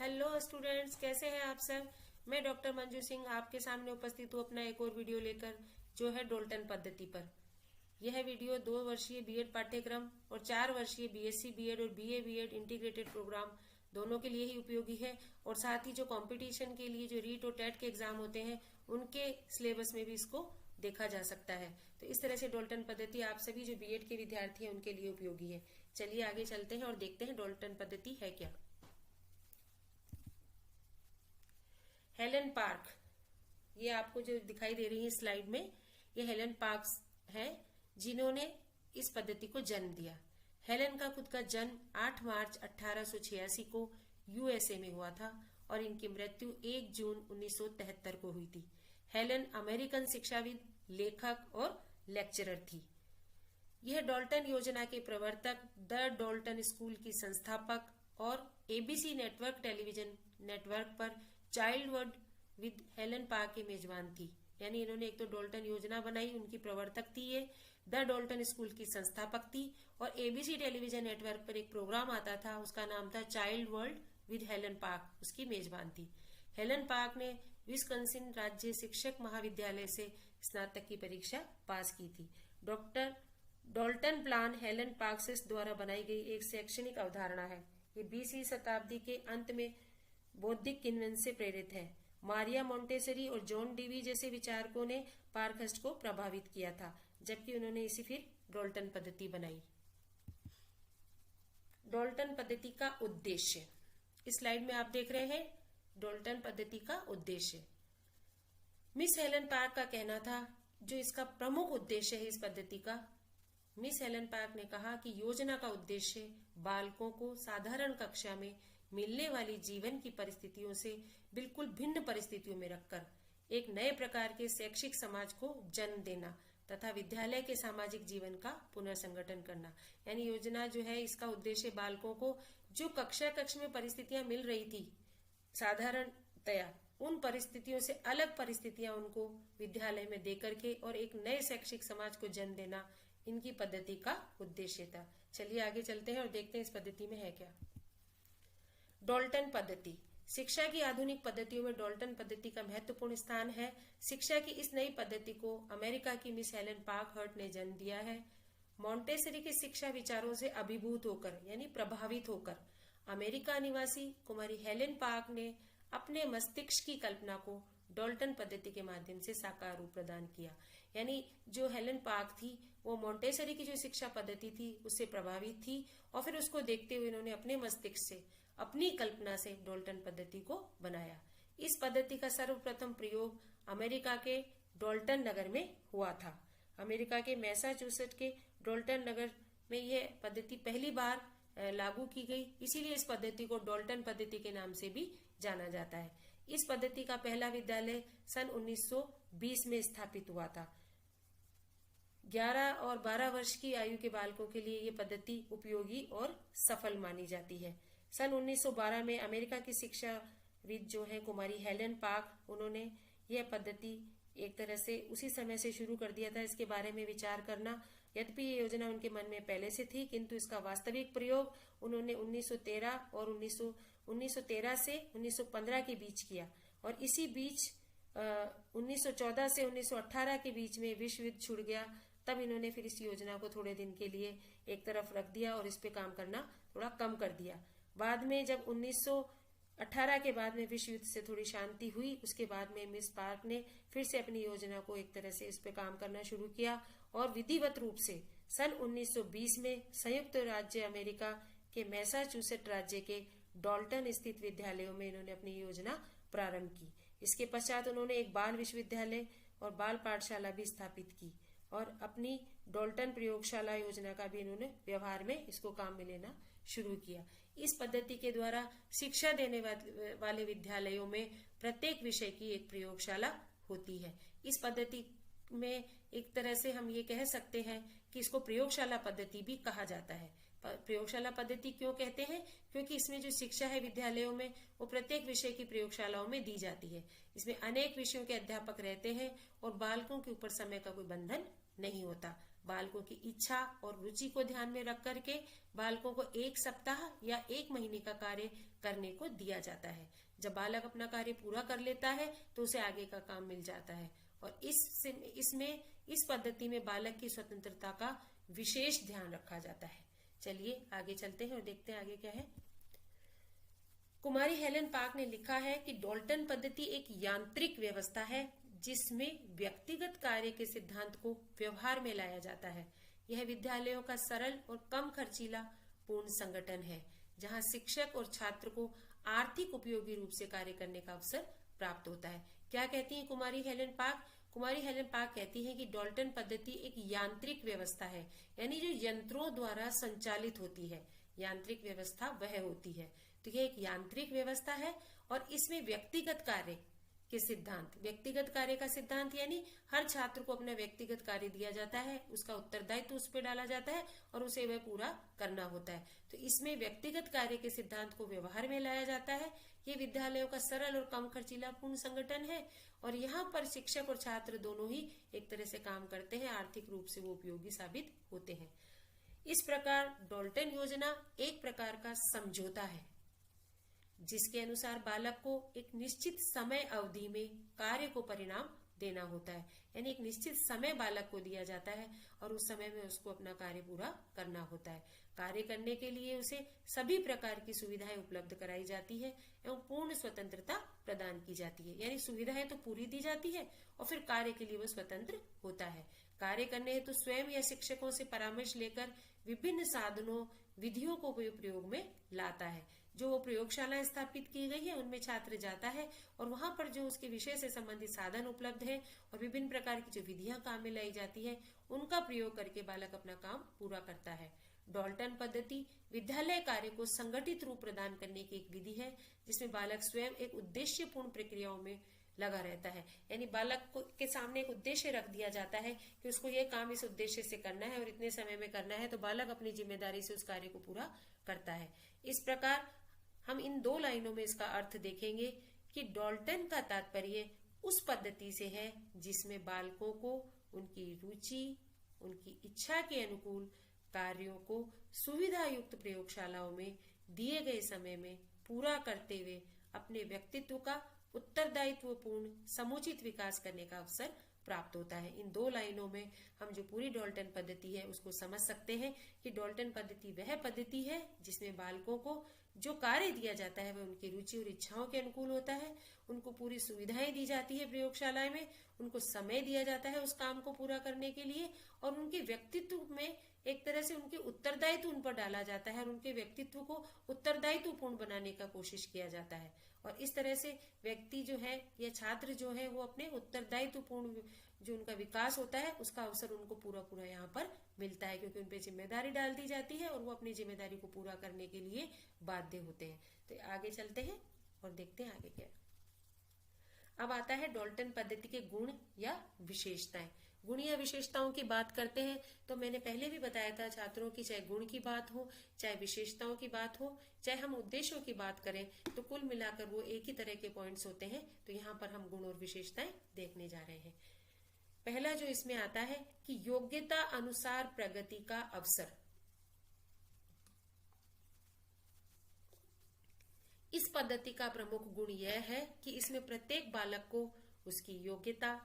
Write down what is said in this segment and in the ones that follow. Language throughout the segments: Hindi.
हेलो स्टूडेंट्स, कैसे हैं आप सब। मैं डॉक्टर मंजू सिंह आपके सामने उपस्थित हूँ अपना एक और वीडियो लेकर, जो है डोल्टन पद्धति पर। यह वीडियो 2 वर्षीय बीएड पाठ्यक्रम और 4 वर्षीय बीएससी बीएड और बीए बीएड इंटीग्रेटेड प्रोग्राम दोनों के लिए ही उपयोगी है। और साथ ही जो कंपटीशन के लिए जो रीट और टेट के एग्जाम होते हैं उनके सिलेबस में भी इसको देखा जा सकता है। तो इस तरह से डोल्टन पद्धति आप सभी जो बीएड के विद्यार्थी हैं उनके लिए उपयोगी है। चलिए आगे चलते हैं और देखते हैं डोल्टन पद्धति है क्या। हेलन पार्क, ये आपको जो दिखाई दे रही है स्लाइड में, ये हेलन पार्क है जिन्होंने इस पद्धति को जन्म दिया। हेलन का खुद का जन्म 8 मार्च 1886 को यूएसए में हुआ था और इनकी मृत्यु 1 जून 1973 को हुई थी। हेलन अमेरिकन शिक्षाविद, लेखक और लेक्चरर थी। यह डोल्टन योजना के प्रवर्तक, द डोल्टन स्कूल की संस्थापक और एबीसी नेटवर्क टेलीविजन नेटवर्क पर चाइल्डहुड विद हेलन पार्क की मेजबान थी। यानी इन्होंने एक तो डोल्टन योजना बनाई, उनकी प्रवर्तक थी ये, द डोल्टन स्कूल की संस्थापक थी और एबीसी टेलीविजन नेटवर्क पर एक प्रोग्राम आता था, उसका नाम था child world with Helen park, उसकी मेजबान थी। हेलन पार्क ने विस्कॉन्सिन राज्य शिक्षक महाविद्यालय से स्नातक की परीक्षा पास की थी। Doctor Dalton plan Helen parks द्वारा बनाई गई एक शैक्षणिक अवधारणा है। ये 20वीं शताब्दी के अंत में बौद्धिक कन्वेंस से प्रेरित है। मारिया मोंटेसरी और जॉन डीवी जैसे विचारकों ने पार्कहर्स्ट को प्रभावित किया था, जबकि उन्होंने इसी फिर डोल्टन पद्धति बनाई। डोल्टन पद्धति का उद्देश्य इस स्लाइड में आप देख रहे हैं। डोल्टन पद्धति का उद्देश्य, मिस हेलन पार्क का कहना था, जो इसका प्रमुख उद्देश्य है इस पद्धति का, मिस हेलन पार्क ने कहा कि योजना का उद्देश्य बालकों को साधारण कक्षा में मिलने वाली जीवन की परिस्थितियों से बिल्कुल भिन्न परिस्थितियों में रखकर एक नए प्रकार के शैक्षिक समाज को जन्म देना तथा विद्यालय के सामाजिक जीवन का पुनर्संगठन करना। यानी योजना जो है, इसका उद्देश्य बालकों को जो कक्ष में परिस्थितियां मिल रही थी साधारणतया, उन परिस्थितियों से अलग परिस्थितियां उनको विद्यालय में देकर के और एक नए शैक्षिक समाज को जन्म देना इनकी पद्धति का उद्देश्य था। चलिए आगे चलते हैं और देखते हैं इस पद्धति में है क्या। डोल्टन पद्धति, शिक्षा की आधुनिक पद्धतियों में डोल्टन पद्धति का महत्वपूर्ण स्थान है। शिक्षा की इस नई पद्धति को अमेरिका की मिस हेलन पार्कहर्स्ट ने जन्म दिया है। मोंटेसरी के शिक्षा विचारों से अभिभूत होकर यानी प्रभावित होकर अमेरिका निवासी कुमारी हेलन पार्क ने अपने मस्तिष्क की कल्पना को डोल्टन पद्धति के माध्यम से साकार रूप प्रदान किया। यानी जो हेलन पार्क थी वो मोंटेसरी की जो शिक्षा पद्धति थी उससे प्रभावित थी और फिर उसको देखते हुए इन्होंने अपने मस्तिष्क से, अपनी कल्पना से डोल्टन पद्धति को बनाया। इस पद्धति का सर्वप्रथम प्रयोग अमेरिका के डोल्टन नगर में हुआ था। अमेरिका के मैसाचुसेट्स के डोल्टन नगर में यह पद्धति पहली बार लागू की गई, इसीलिए इस पद्धति को डोल्टन पद्धति के नाम से भी जाना जाता है। इस पद्धति का पहला विद्यालय सन 1920 में स्थापित हुआ था। 11 और 12 वर्ष की आयु के बालकों के लिए ये पद्धति उपयोगी और सफल मानी जाती है। सन 1912 में अमेरिका की शिक्षाविद जो है कुमारी हेलन पार्क, उन्होंने यह पद्धति एक तरह से उसी समय से शुरू कर दिया था इसके बारे में विचार करना। यद्यपि ये योजना उनके मन में पहले से थी, किंतु इसका वास्तविक प्रयोग उन्होंने 1913 और 1913 से 1915 के बीच किया और इसी बीच 1914 से 1918 के बीच में विश्व युद्ध छिड़ गया। तब इन्होंने फिर इस योजना को थोड़े दिन के लिए एक तरफ रख दिया और इस पे काम करना थोड़ा कम कर दिया। बाद में जब 1918 के बाद में विश्व युद्ध से थोड़ी शांति हुई, उसके बाद में मिस पार्क ने फिर से अपनी योजना को एक तरह से इस पे काम करना शुरू किया और विधिवत रूप से सन 1920 में संयुक्त राज्य अमेरिका के मैसाचुसेट्स राज्य के डोल्टन स्थित विद्यालयों में इन्होंने अपनी योजना प्रारंभ की। इसके पश्चात उन्होंने एक बाल विश्वविद्यालय और बाल पाठशाला भी स्थापित की और अपनी डोल्टन प्रयोगशाला योजना का भी इन्होंने व्यवहार में इसको काम में लेना शुरू किया। इस पद्धति के द्वारा शिक्षा देने वाले विद्यालयों में प्रत्येक विषय की एक प्रयोगशाला होती है। इस पद्धति में एक तरह से हम ये कह सकते हैं कि इसको प्रयोगशाला पद्धति भी कहा जाता है। प्रयोगशाला पद्धति क्यों कहते हैं? क्योंकि इसमें जो शिक्षा है विद्यालयों में वो प्रत्येक विषय की प्रयोगशालाओं में दी जाती है। इसमें अनेक विषयों के अध्यापक रहते हैं और बालकों के ऊपर समय का कोई बंधन नहीं होता। बालकों की इच्छा और रुचि को ध्यान में रख करके बालकों को 1 सप्ताह या 1 महीने का कार्य करने को दिया जाता है। जब बालक अपना कार्य पूरा कर लेता है तो उसे आगे का काम मिल जाता है और इस पद्धति में बालक की स्वतंत्रता का विशेष ध्यान रखा जाता है। चलिए आगे चलते हैं और देखते हैं आगे क्या है। कुमारी हेलन पार्क ने लिखा है कि डाल्टन पद्धति एक यांत्रिक व्यवस्था है जिसमें व्यक्तिगत कार्य के सिद्धांत को व्यवहार में लाया जाता है। यह विद्यालयों का सरल और कम खर्चीला पूर्ण संगठन है जहां शिक्षक और छात्र को आर्थिक उपयोगी रूप से कार्य करने का अवसर प्राप्त होता है। क्या कहती है कुमारी हेलन पार्क? कुमारी हेलन पार्क कहती है कि डाल्टन पद्धति एक यांत्रिक व्यवस्था है, यानी जो यंत्रों द्वारा संचालित होती है, यांत्रिक व्यवस्था वह होती है। तो यह एक यांत्रिक व्यवस्था है और इसमें व्यक्तिगत कार्य का सिद्धांत यानी हर छात्र को अपना व्यक्तिगत कार्य दिया जाता है, उसका उत्तरदायित्व उस पर डाला जाता है और उसे वह पूरा करना होता है। तो इसमें व्यक्तिगत कार्य के सिद्धांत को व्यवहार में लाया जाता है। ये विद्यालयों का सरल और कम खर्चीला पूर्ण संगठन है और यहाँ पर शिक्षक और छात्र दोनों ही एक तरह से काम करते हैं, आर्थिक रूप से वो उपयोगी साबित होते हैं। इस प्रकार डाल्टन योजना एक प्रकार का समझौता है जिसके अनुसार बालक को एक निश्चित समय अवधि में कार्य को परिणाम देना होता है, यानी एक निश्चित समय बालक को दिया जाता है और उस समय में उसको अपना कार्य पूरा करना होता है। कार्य करने के लिए उसे सभी प्रकार की सुविधाएं उपलब्ध कराई जाती है एवं पूर्ण स्वतंत्रता प्रदान की जाती है, यानी सुविधाएं तो पूरी दी जाती है और फिर कार्य के लिए वो स्वतंत्र होता है। कार्य करने हेतु तो स्वयं या शिक्षकों से परामर्श लेकर विभिन्न साधनों विधियों को प्रयोग में लाता है। जो वो प्रयोगशालाएं स्थापित की गई है उनमें छात्र जाता है और वहां पर जो उसके विषय से संबंधित साधन उपलब्ध है और विभिन्न प्रकार की जो विधियां काम में लाई जाती है उनका प्रयोग करके बालक अपना काम पूरा करता है। डाल्टन पद्धति विद्यालय कार्य को संगठित रूप प्रदान करने की एक विधि है जिसमें बालक स्वयं एक उद्देश्यपूर्ण प्रक्रियाओं में लगा रहता है, यानी बालक के सामने एक उद्देश्य रख दिया जाता है कि उसको ये काम इस उद्देश्य से करना है और इतने समय में करना है, तो बालक अपनी जिम्मेदारी से उस कार्य को पूरा करता है। इस प्रकार हम इन 2 लाइनों में इसका अर्थ देखेंगे कि डाल्टन का तात्पर्य उस पद्धति से है जिसमें बालकों को उनकी रुचि, उनकी इच्छा के अनुकूल कार्यों को सुविधा युक्त प्रयोगशालाओं में दिए गए समय में पूरा करते हुए अपने व्यक्तित्व का उत्तरदायित्वपूर्ण समुचित विकास करने का अवसर प्राप्त होता है। इन 2 लाइनों में हम जो पूरी डाल्टन पद्धति है उसको समझ सकते हैं कि डाल्टन पद्धति वह पद्धति है जिसमें बालकों को जो कार्य दिया जाता है वह उनकी रुचि और इच्छाओं के अनुकूल होता है, उनको पूरी सुविधाएं दी जाती है प्रयोगशालाएं में, उनको समय दिया जाता है उस काम को पूरा करने के लिए और उनके व्यक्तित्व में एक तरह से उनके उत्तरदायित्व उन पर डाला जाता है और उनके व्यक्तित्व को उत्तरदायित्वपूर्ण बनाने का कोशिश किया जाता है। और इस तरह से व्यक्ति जो है या छात्र जो है वो अपने उत्तरदायित्वपूर्ण जो उनका विकास होता है उसका अवसर उनको पूरा यहाँ पर मिलता है, क्योंकि उन पे जिम्मेदारी डाल दी जाती है और वो अपनी जिम्मेदारी को पूरा करने के लिए बाध्य होते हैं। तो आगे चलते हैं और देखते हैं आगे क्या। अब आता है डाल्टन पद्धति के गुण या विशेषताएं। गुण या विशेषताओं की बात करते हैं तो मैंने पहले भी बताया था छात्रों की चाहे गुण की बात हो, चाहे विशेषताओं की बात हो, चाहे हम उद्देश्यों की बात करें तो कुल मिलाकर वो एक ही तरह के पॉइंट्स होते हैं। तो यहाँ पर हम गुण और विशेषताएं देखने जा रहे हैं। पहला जो इसमें आता है कि योग्यता अनुसार प्रगति का अवसर। इस पद्धति का प्रमुख गुण यह है कि इसमें प्रत्येक बालक को उसकी योग्यता,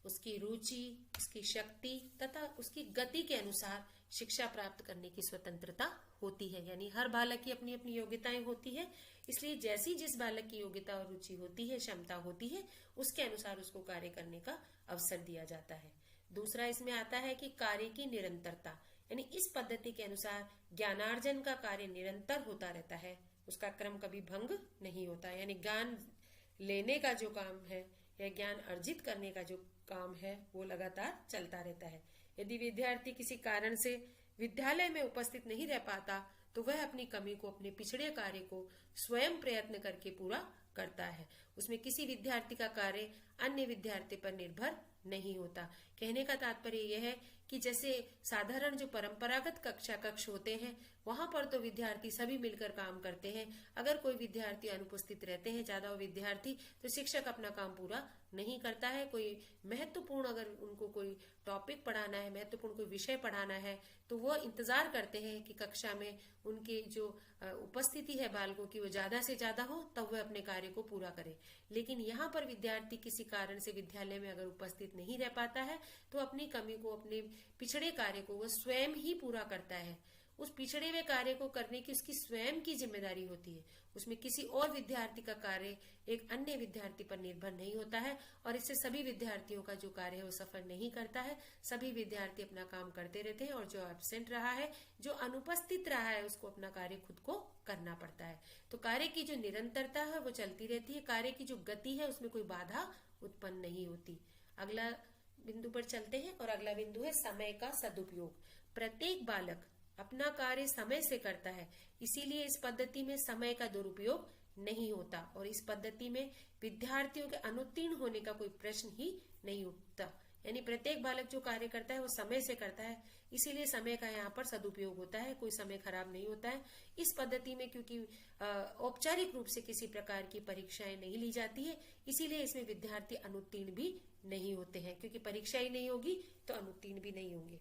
उसकी रुचि, उसकी शक्ति तथा उसकी गति के अनुसार शिक्षा प्राप्त करने की स्वतंत्रता होती है। यानी हर बालक की अपनी अपनी योग्यताएं होती है, इसलिए जैसी जिस बालक की योग्यता और रुचि होती है, क्षमता होती है, उसके अनुसार उसको कार्य करने का अवसर दिया जाता है। दूसरा इसमें आता है कि कार्य की निरंतरता, यानी इस पद्धति के अनुसार ज्ञानार्जन का कार्य निरंतर होता रहता है, उसका क्रम कभी भंग नहीं होता। यानी ज्ञान लेने का जो काम है या ज्ञान अर्जित करने का जो काम है वो लगातार चलता रहता है। यदि विद्यार्थी किसी कारण से विद्यालय में उपस्थित नहीं रह पाता तो वह अपनी कमी को, अपने पिछड़े कार्य को स्वयं प्रयत्न करके पूरा करता है। उसमें किसी विद्यार्थी का कार्य अन्य विद्यार्थी पर निर्भर नहीं होता। कहने का तात्पर्य यह है कि कि जैसे साधारण जो परंपरागत कक्षा कक्ष होते हैं वहां पर तो विद्यार्थी सभी मिलकर काम करते हैं। अगर कोई विद्यार्थी अनुपस्थित रहते हैं, ज्यादा विद्यार्थी, तो शिक्षक अपना काम पूरा नहीं करता है। कोई महत्वपूर्ण अगर उनको कोई टॉपिक पढ़ाना है, महत्वपूर्ण कोई विषय पढ़ाना है, तो वो इंतजार करते हैं कि कक्षा में उनकी जो उपस्थिति है बालकों की वो ज्यादा से ज्यादा हो, तब वह अपने कार्य को पूरा करे। लेकिन यहाँ पर विद्यार्थी किसी कारण से विद्यालय में अगर उपस्थित नहीं रह पाता है तो अपनी कमी को, अपने पिछड़े कार्य को वो स्वयं ही पूरा करता है। उस पिछड़े हुए कार्य को करने की उसकी स्वयं की जिम्मेदारी होती है। उसमें किसी और विद्यार्थी का कार्य एक अन्य विद्यार्थी पर निर्भर नहीं होता है और इससे सभी विद्यार्थियों का जो कार्य है वो सफल नहीं करता है। सभी विद्यार्थी अपना काम करते रहते हैं और जो एब्सेंट रहा है, जो अनुपस्थित रहा है, उसको अपना कार्य खुद को करना पड़ता है। तो कार्य की जो निरंतरता है वो चलती रहती है, कार्य की जो गति है उसमें कोई बाधा उत्पन्न नहीं होती। अगला बिंदु पर चलते हैं और अगला बिंदु है समय का सदुपयोग। प्रत्येक बालक अपना कार्य समय से करता है, इसीलिए इस पद्धति में समय का दुरुपयोग नहीं होता और इस पद्धति में विद्यार्थियों के अनुत्तीर्ण होने का कोई प्रश्न ही नहीं उठता। यानी प्रत्येक बालक जो कार्य करता है वो समय से करता है, इसीलिए समय का यहाँ पर सदुपयोग होता है, कोई समय खराब नहीं होता है। इस पद्धति में क्योंकि औपचारिक रूप से किसी प्रकार की परीक्षाएं नहीं ली जाती है, इसीलिए इसमें विद्यार्थी अनुत्तीर्ण भी नहीं होते हैं, क्योंकि परीक्षा ही नहीं होगी तो अनुत्तीर्ण भी नहीं होंगे।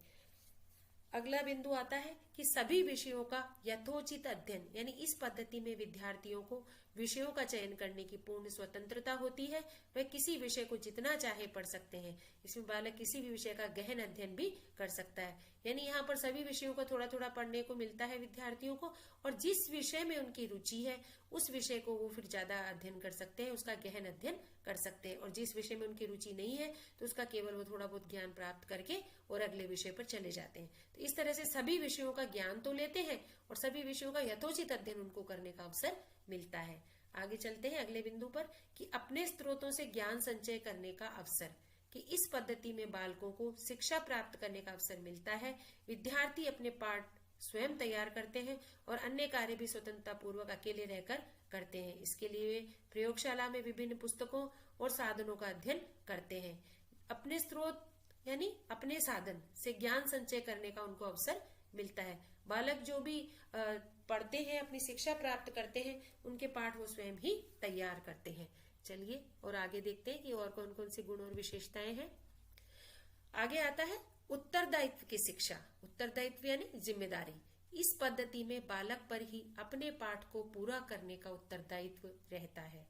अगला बिंदु आता है कि सभी विषयों का यथोचित अध्ययन, यानी इस पद्धति में विद्यार्थियों को विषयों का चयन करने की पूर्ण स्वतंत्रता होती है। वह किसी विषय को जितना चाहे पढ़ सकते हैं। इसमें बालक किसी भी विषय का गहन अध्ययन भी कर सकता है। यानी यहाँ पर सभी विषयों को थोड़ा थोड़ा पढ़ने को मिलता है विद्यार्थियों को, और जिस विषय में उनकी रुचि है उस विषय को वो फिर ज्यादा अध्ययन कर सकते हैं, उसका गहन अध्ययन कर सकते हैं। और जिस विषय में उनकी रुचि नहीं है तो उसका केवल वो थोड़ा बहुत ज्ञान प्राप्त करके और अगले विषय पर चले जाते हैं। तो इस तरह से सभी विषयों का ज्ञान तो लेते हैं और सभी विषयों का यथोचित अध्ययन उनको करने का अवसर मिलता है। आगे चलते हैं अगले बिंदु पर कि अपने स्रोतों से ज्ञान संचय करने का अवसर, कि इस पद्धति में बालकों को शिक्षा प्राप्त करने का अवसर मिलता है। विद्यार्थी अपने पाठ स्वयं तैयार करते हैं और अन्य कार्य भी स्वतंत्रता पूर्वक अकेले रहकर करते हैं। इसके लिए प्रयोगशाला में विभिन्न पुस्तकों और साधनों का अध्ययन करते हैं। अपने स्रोत यानी अपने साधन से ज्ञान संचय करने का उनको अवसर मिलता है। बालक जो भी पढ़ते हैं, अपनी शिक्षा प्राप्त करते हैं, उनके पाठ वो स्वयं ही तैयार करते हैं। चलिए और आगे देखते हैं कि और कौन कौन से गुण और विशेषताएं हैं। आगे आता है उत्तरदायित्व की शिक्षा। उत्तरदायित्व यानी जिम्मेदारी। इस पद्धति में बालक पर ही अपने पाठ को पूरा करने का उत्तरदायित्व रहता है।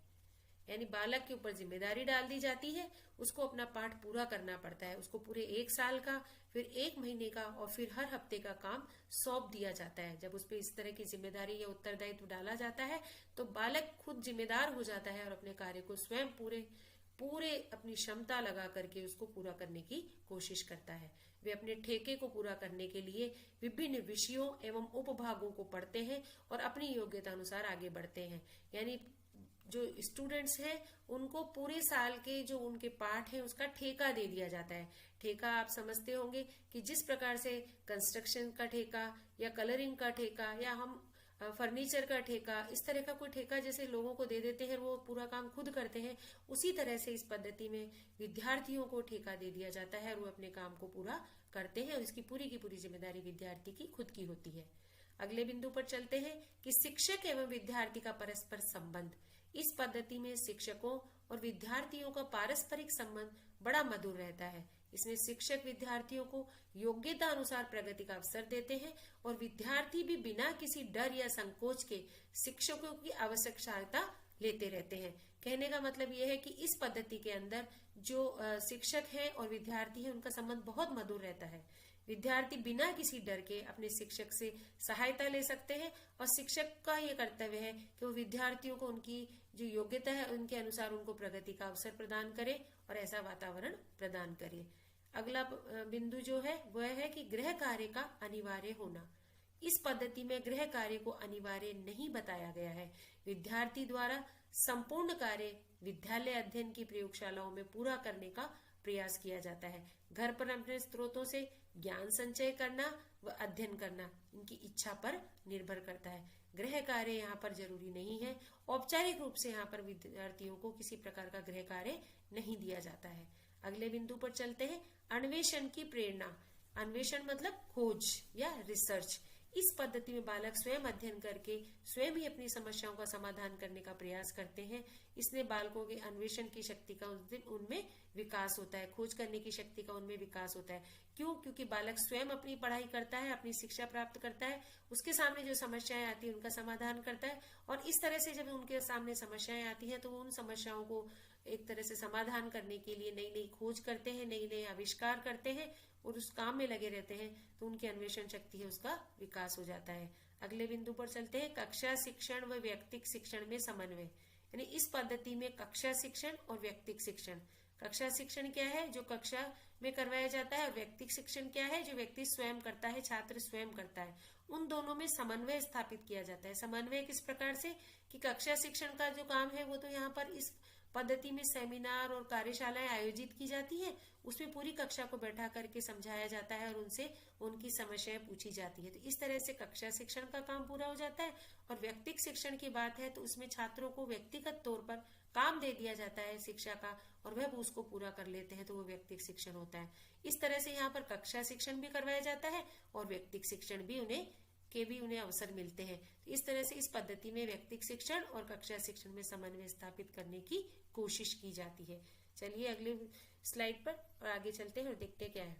यानी बालक के ऊपर जिम्मेदारी डाल दी जाती है, उसको अपना पाठ पूरा करना पड़ता है। उसको पूरे 1 साल का, फिर 1 महीने का और फिर हर हफ्ते का काम सौंप दिया जाता है। जब उस पर इस तरह की जिम्मेदारी या उत्तरदायित्व डाला जाता है तो बालक खुद जिम्मेदार हो जाता है और अपने कार्य को स्वयं पूरे अपनी क्षमता लगा करके उसको पूरा करने की कोशिश करता है। वे अपने ठेके को पूरा करने के लिए विभिन्न विषयों एवं उपभागों को पढ़ते हैं और अपनी योग्यता अनुसार आगे बढ़ते हैं। यानी जो स्टूडेंट्स हैं उनको पूरे साल के जो उनके पाठ हैं उसका ठेका दे दिया जाता है। ठेका आप समझते होंगे कि जिस प्रकार से कंस्ट्रक्शन का ठेका या कलरिंग का ठेका या हम फर्नीचर का ठेका, इस तरह का कोई ठेका जैसे लोगों को दे देते हैं, वो पूरा काम खुद करते हैं, उसी तरह से इस पद्धति में विद्यार्थियों को ठेका दे दिया जाता है और वो अपने काम को पूरा करते हैं और इसकी पूरी की पूरी जिम्मेदारी विद्यार्थी की खुद की होती है। अगले बिंदु पर चलते हैं कि शिक्षक एवं विद्यार्थी का परस्पर संबंध। इस पद्धति में शिक्षकों और विद्यार्थियों का पारस्परिक संबंध बड़ा मधुर रहता है। इसमें शिक्षक विद्यार्थियों को योग्यता अनुसार प्रगति का अवसर देते हैं और विद्यार्थी भी बिना किसी डर या संकोच के शिक्षकों की आवश्यक सहायता लेते रहते हैं। कहने का मतलब यह है कि इस पद्धति के अंदर जो शिक्षक है और विद्यार्थी है उनका संबंध बहुत मधुर रहता है। विद्यार्थी बिना किसी डर के अपने शिक्षक से सहायता ले सकते हैं और शिक्षक का ये कर्तव्य है कि वो विद्यार्थियों को उनकी जो योग्यता है उनके अनुसार उनको प्रगति का अवसर प्रदान करे और ऐसा वातावरण प्रदान करे। अगला बिंदु जो है वह है कि गृह कार्य का अनिवार्य होना। इस पद्धति में गृह कार्य को अनिवार्य नहीं बताया गया है। विद्यार्थी द्वारा संपूर्ण कार्य विद्यालय अध्ययन की प्रयोगशालाओं में पूरा करने का प्रयास किया जाता है। घर पर अपने स्रोतों से ज्ञान संचय करना व अध्ययन करना इनकी इच्छा पर निर्भर करता है। गृह कार्य यहाँ पर जरूरी नहीं है। औपचारिक रूप से यहाँ पर विद्यार्थियों को किसी प्रकार का गृह कार्य नहीं दिया जाता है। अगले बिंदु पर चलते हैं अन्वेषण की प्रेरणा। अन्वेषण मतलब खोज या रिसर्च। इस पद्धति में बालक स्वयं अध्ययन करके स्वयं ही अपनी समस्याओं का समाधान करने का प्रयास करते हैं। इसलिए बालकों के अन्वेषण की शक्ति का उनमें विकास होता है, खोज करने की शक्ति का उनमें विकास होता है। क्यों? क्योंकि बालक स्वयं अपनी पढ़ाई करता है, अपनी शिक्षा प्राप्त करता है, उसके सामने जो समस्याएं आती है उनका समाधान करता है, और इस तरह से जब उनके सामने समस्याएं आती हैं तो वो उन समस्याओं को एक तरह से समाधान करने के लिए नई नई खोज करते हैं, नई नई आविष्कार करते हैं और उस काम में लगे रहते हैं, तो उनकी अन्वेषण शक्ति है उसका विकास हो जाता है। अगले बिंदु पर चलते हैं, कक्षा शिक्षण व व्यक्तिक शिक्षण में समन्वय। यानी इस पद्धति में कक्षा शिक्षण और व्यक्तिक शिक्षण, कक्षा शिक्षण क्या है? जो कक्षा में करवाया जाता है, और व्यक्तिक शिक्षण क्या है? जो व्यक्ति स्वयं करता है, छात्र स्वयं करता है। उन दोनों में समन्वय स्थापित किया जाता है। समन्वय किस प्रकार से कि कक्षा शिक्षण का जो काम है वो तो यहाँ पर इस पद्धति में सेमिनार और कार्यशालाएं आयोजित की जाती है, उसमें पूरी कक्षा को बैठा करके समझाया जाता है और उनसे उनकी समस्याएं पूछी जाती है। तो इस तरह से कक्षा शिक्षण का काम पूरा हो जाता है। और व्यक्तिक शिक्षण की बात है तो उसमें छात्रों को व्यक्तिगत तौर पर काम दे दिया जाता है शिक्षा का, और वह उसको पूरा कर लेते हैं, तो वो व्यक्तिक शिक्षण होता है। इस तरह से यहाँ पर कक्षा शिक्षण भी करवाया जाता है और व्यक्तिक शिक्षण भी उन्हें अवसर मिलते हैं। तो इस तरह से इस पद्धति में व्यक्तिक शिक्षण और कक्षा शिक्षण में समन्वय स्थापित करने की कोशिश की जाती है। चलिए अगले स्लाइड पर और आगे चलते हैं और देखते क्या है।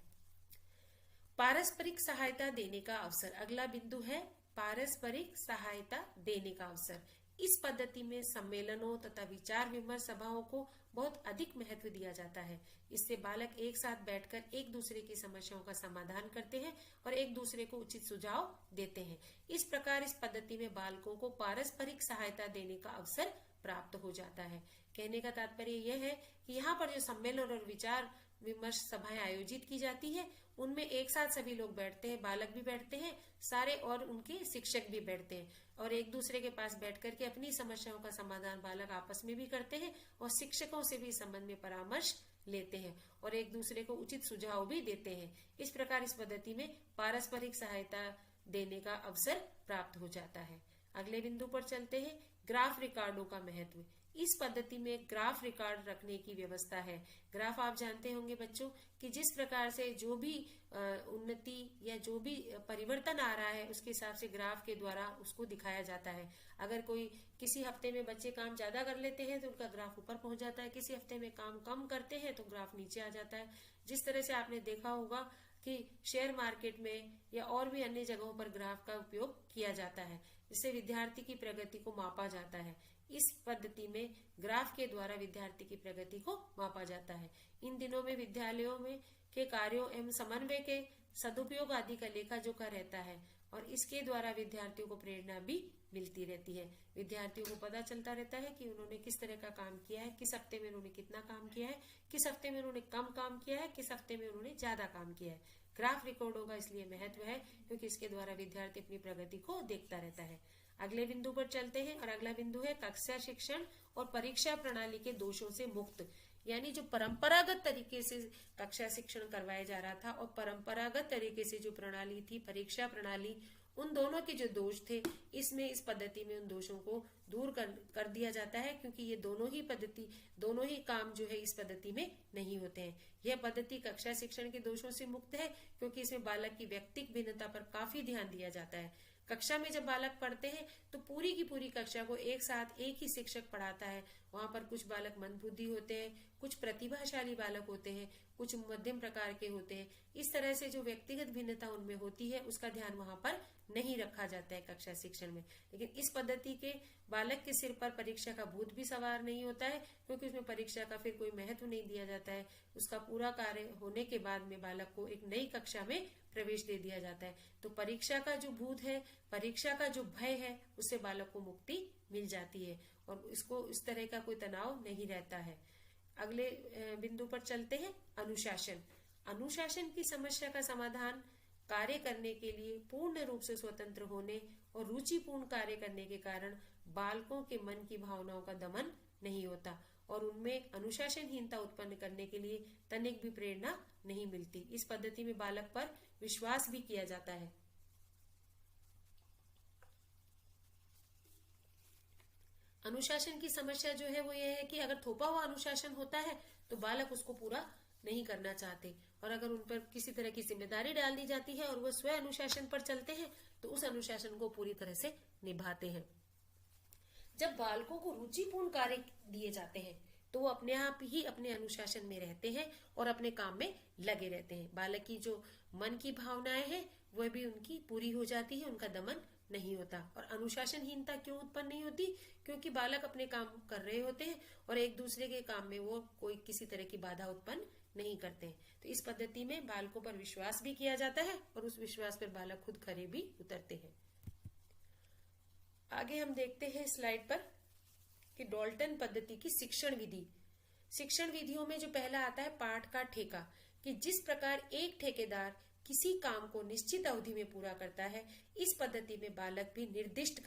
पारस्परिक सहायता देने का अवसर। अगला बिंदु है पारस्परिक सहायता देने का अवसर। इस पद्धति में सम्मेलनों तथा विचार विमर्श सभाओं को बहुत अधिक महत्व दिया जाता है। इससे बालक एक साथ बैठकर एक दूसरे की समस्याओं का समाधान करते हैं और एक दूसरे को उचित सुझाव देते हैं। इस प्रकार इस पद्धति में बालकों को पारस्परिक सहायता देने का अवसर प्राप्त हो जाता है। कहने का तात्पर्य यह है कि यहाँ पर जो सम्मेलन और विचार विमर्श सभाएं आयोजित की जाती है उनमें एक साथ सभी लोग बैठते हैं, बालक भी बैठते हैं सारे और उनके शिक्षक भी बैठते हैं, और एक दूसरे के पास बैठ करके अपनी समस्याओं का समाधान बालक आपस में भी करते हैं और शिक्षकों से भी इस संबंध में परामर्श लेते हैं और एक दूसरे को उचित सुझाव भी देते हैं। इस प्रकार इस पद्धति में पारस्परिक सहायता देने का अवसर प्राप्त हो जाता है। अगले बिंदु पर चलते हैं, ग्राफ रिकॉर्डों का महत्व। इस पद्धति में ग्राफ रिकॉर्ड रखने की व्यवस्था है। ग्राफ आप जानते होंगे बच्चों कि जिस प्रकार से जो भी उन्नति या जो भी परिवर्तन आ रहा है उसके हिसाब से ग्राफ के द्वारा उसको दिखाया जाता है। अगर कोई किसी हफ्ते में बच्चे काम ज्यादा कर लेते हैं तो उनका ग्राफ ऊपर पहुंच जाता है, किसी हफ्ते में काम कम करते हैं तो ग्राफ नीचे आ जाता है। जिस तरह से आपने देखा होगा कि शेयर मार्केट में या और भी अन्य जगहों पर ग्राफ का उपयोग किया जाता है, जिससे विद्यार्थी की प्रगति को मापा जाता है। इस पद्धति में ग्राफ के द्वारा विद्यार्थी की प्रगति को मापा जाता है। इन दिनों में विद्यालयों में के कार्यों एवं समन्वय के सदुपयोग आदि का लेखा जोखा रहता है और इसके द्वारा विद्यार्थियों को प्रेरणा भी मिलती रहती है। विद्यार्थियों को पता चलता रहता है कि उन्होंने किस तरह का काम किया है, किस हफ्ते में उन्होंने कितना काम किया है, किस हफ्ते में उन्होंने कम काम किया है, किस हफ्ते में उन्होंने ज्यादा काम किया है। ग्राफ रिकॉर्डों का इसलिए महत्व है क्योंकि इसके द्वारा विद्यार्थी अपनी प्रगति को देखता रहता है। अगले बिंदु पर चलते हैं और अगला बिंदु है कक्षा शिक्षण और परीक्षा प्रणाली के दोषों से मुक्त। यानी जो परंपरागत तरीके से कक्षा शिक्षण करवाया जा रहा था और परंपरागत तरीके से जो प्रणाली थी परीक्षा प्रणाली, उन दोनों के जो दोष थे इसमें इस पद्धति में उन दोषों को दूर कर दिया जाता है, क्योंकि ये दोनों ही काम जो है इस पद्धति में नहीं होते हैं। यह पद्धति कक्षा शिक्षण के दोषों से मुक्त है क्योंकि इसमें बालक की व्यक्तिगत भिन्नता पर काफी ध्यान दिया जाता है। कक्षा में जब बालक पढ़ते हैं तो पूरी की पूरी कक्षा को एक साथ एक ही शिक्षक पढ़ाता है। वहां पर कुछ बालक मंदबुद्धि होते हैं, कुछ प्रतिभाशाली बालक होते हैं, कुछ मध्यम प्रकार के होते हैं। इस तरह से जो व्यक्तिगत भिन्नता उनमें होती है उसका ध्यान वहां पर नहीं रखा जाता है कक्षा शिक्षण में। लेकिन इस पद्धति के बालक के सिर पर परीक्षा का भूत भी सवार नहीं होता है, क्योंकि उसमें परीक्षा का फिर कोई महत्व नहीं दिया जाता है। उसका पूरा कार्य होने के बाद में बालक को एक नई कक्षा में प्रवेश दे दिया जाता है। तो परीक्षा का जो भूत है, परीक्षा का जो भय है, उससे बालक को मुक्ति मिल जाती है और इसको इस तरह का कोई तनाव नहीं रहता है। अगले बिंदु पर चलते हैं, अनुशासन। अनुशासन की समस्या का समाधान कार्य करने के लिए पूर्ण रूप से स्वतंत्र होने और रुचिपूर्ण कार्य करने के कारण बालकों के मन की भावनाओं का दमन नहीं होता और उनमें अनुशासनहीनता उत्पन्न करने के लिए तनिक भी प्रेरणा नहीं मिलती। इस पद्धति में बालक पर विश्वास भी किया जाता है। अनुशासन की समस्या जो है वो ये है कि अगर थोपा हुआ अनुशासन होता है तो बालक उसको पूरा नहीं करना चाहते और अगर उन पर किसी तरह की जिम्मेदारी डाल दी जाती है और वो स्वयं अनुशासन पर चलते हैं तो उस अनुशासन को पूरी तरह से निभाते हैं। जब बालकों को रुचिपूर्ण कार्य दिए जाते हैं तो वो अपने आप ही अपने अनुशासन में रहते हैं और अपने काम में लगे रहते हैं। बालक की जो मन की भावनाएं हैं वह भी उनकी पूरी हो जाती है, उनका दमन नहीं होता। और अनुशासनहीनता क्यों उत्पन्न नहीं होती? क्योंकि बालक अपने काम कर रहे होते हैं और एक दूसरे के काम में वो कोई किसी तरह की बाधा उत्पन्न नहीं करते हैं। तो इस पद्धति में बालकों पर विश्वास भी किया जाता है और उस विश्वास पर बालक खुद खरे भी उतरते हैं। आगे हम देखते हैं स्लाइड पर कि डाल्टन पद्धति की शिक्षण विधि। शिक्षण विधियों में जो पहला आता है पाठ का ठेका, कि जिस प्रकार एक ठेकेदार किसी काम को निश्चित अवधि में पूरा करता है, इस पद्धति में बालक भी निर्दिष्ट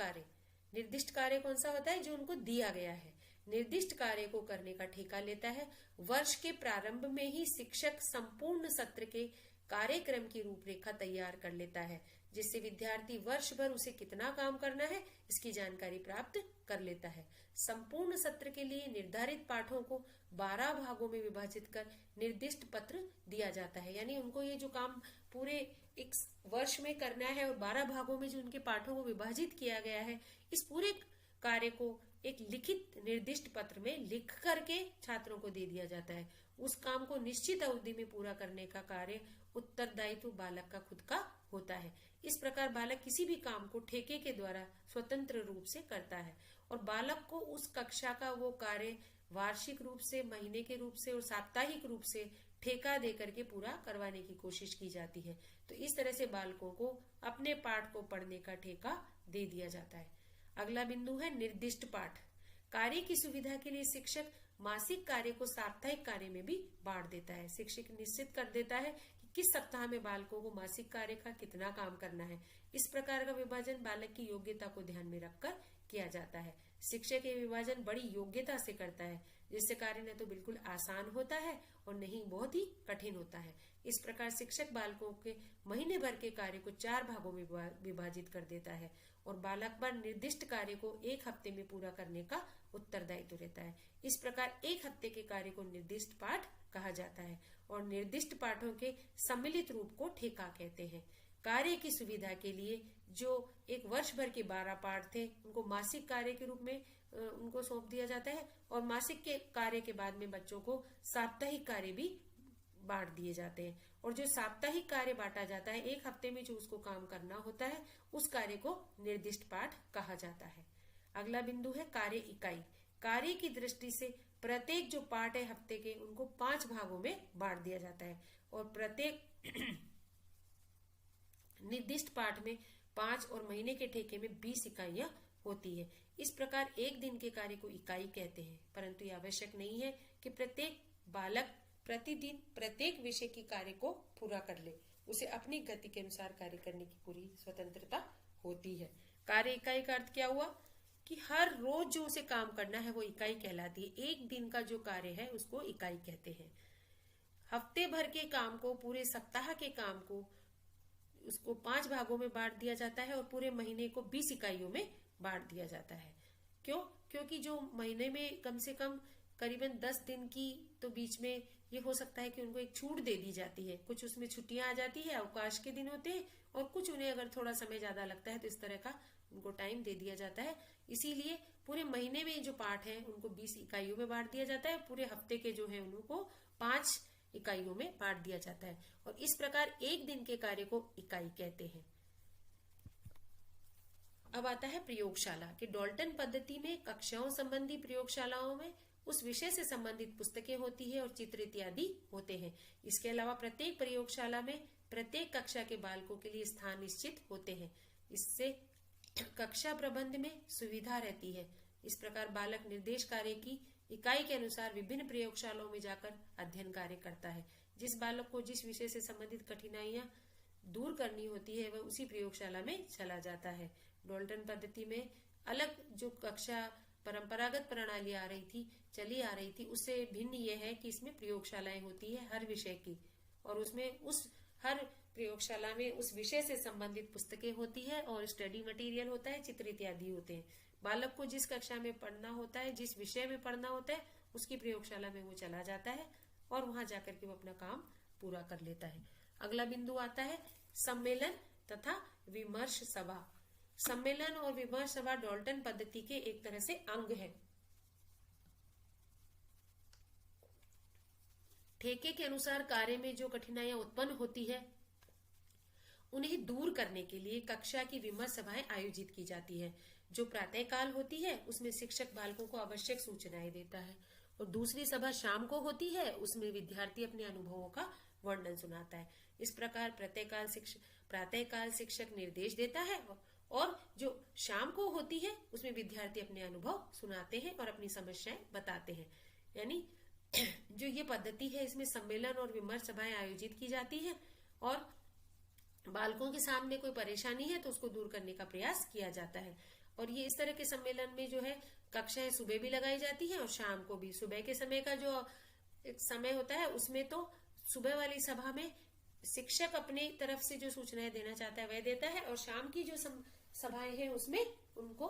कार्य कौन सा होता है? जो उनको दिया गया है, निर्दिष्ट कार्य को करने का ठेका लेता है। वर्ष के प्रारंभ में ही शिक्षक संपूर्ण सत्र के कार्यक्रम की रूपरेखा तैयार कर लेता है, जिससे विद्यार्थी वर्ष भर उसे कितना काम करना है इसकी जानकारी प्राप्त कर लेता है। संपूर्ण सत्र के लिए निर्धारित पाठों को 12 भागों में विभाजित कर निर्दिष्ट पत्र दिया जाता है। यानी उनको ये जो काम पूरे एक वर्ष में करना है और 12 भागों में जो उनके पाठों को विभाजित किया गया है, इस पूरे कार्य को एक लिखित निर्दिष्ट पत्र में लिख करके छात्रों को दे दिया जाता है। उस काम को निश्चित अवधि में पूरा करने का कार्य उत्तरदायित्व बालक का खुद का होता है। इस प्रकार बालक किसी भी काम को ठेके के द्वारा स्वतंत्र रूप से करता है और बालक को उस कक्षा का वो कार्य वार्षिक रूप से, महीने के रूप से और साप्ताहिक रूप से ठेका देकर के पूरा करवाने की कोशिश की जाती है। तो इस तरह से बालकों को अपने पाठ को पढ़ने का ठेका दे दिया जाता है। अगला बिंदु है निर्दिष्ट पाठ। कार्य की सुविधा के लिए शिक्षक मासिक कार्य को साप्ताहिक कार्य में भी बांट देता है। शिक्षक निश्चित कर देता है कि किस सप्ताह में बालकों को मासिक कार्य का कितना काम करना है। इस प्रकार का विभाजन बालक की योग्यता को ध्यान में रखकर किया जाता है। शिक्षक ये विभाजन बड़ी योग्यता से करता है, जिससे कार्य न तो बिल्कुल आसान होता है और नहीं बहुत ही कठिन होता है। इस प्रकार शिक्षक बालकों के महीने भर के कार्य को 4 भागों में विभाजित कर देता है और बालक पर निर्दिष्ट कार्य को 1 हफ्ते में पूरा करने का उत्तरदायित्व रहता है। इस प्रकार 1 हफ्ते के कार्य को निर्दिष्ट पाठ कहा जाता है और निर्दिष्ट पाठों के सम्मिलित रूप को ठेका कहते हैं। कार्य की सुविधा के लिए जो एक वर्ष भर के 12 पाठ थे, उनको मासिक कार्य के रूप में उनको सौंप दिया जाता है और मासिक के कार्य के बाद में बच्चों को साप्ताहिक कार्य भी बांट दिए जाते हैं। और जो साप्ताहिक कार्य बांटा जाता है, 1 हफ्ते में जो उसको काम करना होता है, उस कार्य को निर्दिष्ट पाठ कहा जाता है। अगला बिंदु है कार्य इकाई। कार्य की दृष्टि से प्रत्येक जो पाठ है हफ्ते के, उनको 5 भागों में बांट दिया जाता है और प्रत्येक निर्दिष्ट पाठ में 5 और महीने के ठेके में 20 इकाइयां होती है। इस प्रकार एक दिन के कार्य को इकाई कहते हैं, परंतु यह आवश्यक नहीं है कि प्रत्येक बालक प्रतिदिन प्रत्येक विषय की कार्य को पूरा कर ले। उसे अपनी गति के अनुसार कार्य करने की पूरी स्वतंत्रता होती है। कार्य इकाई का अर्थ क्या हुआ कि हर रोज जो उसे काम करना है वो इकाई कहलाती है। एक दिन का जो कार्य है उसको इकाई कहते हैं। हफ्ते भर के काम को, पूरे सप्ताह के काम को उसको 5 भागों में बांट दिया जाता है और पूरे महीने को 20 इकाइयों में बांट दिया जाता है। क्यों? क्योंकि जो महीने में कम से कम करीबन 10 दिन की तो बीच में ये हो सकता है कि उनको एक छूट दे दी जाती है। कुछ उसमें छुट्टियां आ जाती है, अवकाश के दिन होते हैं, और कुछ उन्हें अगर थोड़ा समय ज्यादा लगता है तो इस तरह का उनको टाइम दे दिया जाता है। इसीलिए पूरे महीने में जो पाठ है उनको 20 इकाइयों में बांट दिया जाता है। पूरे हफ्ते के जो है उनको 5 इकाइयों में बांट दिया जाता है और इस प्रकार एक दिन के कार्य को इकाई कहते हैं। अब आता है प्रयोगशाला कि डाल्टन पद्धति में कक्षाओं संबंधी प्रयोगशालाओं में उस विषय से संबंधित पुस्तकें होती है और चित्र इत्यादि होते हैं। इसके अलावा प्रत्येक प्रयोगशाला में प्रत्येक कक्षा के बालकों के लिए स्थान निश्चित होते हैं। इससे कक्षा प्रबंध में सुविधा रहती है। इस प्रकार बालक निर्देश कार्य की इकाई के अनुसार विभिन्न प्रयोगशालाओं में जाकर अध्ययन कार्य करता है। जिस बालक को जिस विषय से संबंधित कठिनाइयां दूर करनी होती है वह उसी प्रयोगशाला में चला जाता है। डाल्टन पद्धति में अलग जो कक्षा परंपरागत प्रणाली चली आ रही थी, उससे भिन्न यह है कि इसमें प्रयोगशालाएं होती है हर विषय की, और उसमें उस हर प्रयोगशाला में उस विषय से संबंधित पुस्तकें होती है और स्टडी मटेरियल होता है, चित्र इत्यादि होते हैं। बालक को जिस कक्षा में पढ़ना होता है, जिस विषय में पढ़ना होता है, उसकी प्रयोगशाला में वो चला जाता है और वहां जाकर के वो अपना काम पूरा कर लेता है। अगला बिंदु आता है सम्मेलन तथा विमर्श सभा। सम्मेलन और विमर्श सभा डाल्टन पद्धति के एक तरह से अंग है। ठेके के अनुसार कार्य में जो कठिनाइयां उत्पन्न होती है उन्हें दूर करने के लिए कक्षा की विमर्श सभाएं आयोजित की जाती है। जो प्रातःकाल होती है उसमें शिक्षक बालकों को आवश्यक सूचनाएं देता है और दूसरी सभा शाम को होती है, उसमें विद्यार्थी अपने अनुभवों का वर्णन सुनाता है। इस प्रकार प्रातःकाल शिक्षक निर्देश देता है और जो शाम को होती है उसमें विद्यार्थी अपने अनुभव सुनाते हैं और अपनी समस्याएं बताते हैं। यानी जो ये पद्धति है इसमें सम्मेलन और विमर्श सभाएं आयोजित की जाती है और बालकों के सामने कोई परेशानी है तो उसको दूर करने का प्रयास किया जाता है। और ये इस तरह के सम्मेलन में जो है कक्षाएं सुबह भी लगाई जाती है और शाम को भी। सुबह के समय का जो एक समय होता है उसमें तो सुबह वाली सभा में शिक्षक अपनी तरफ से जो सूचनाएं देना चाहता है वह देता है और शाम की जो सभाएं हैं उसमें उनको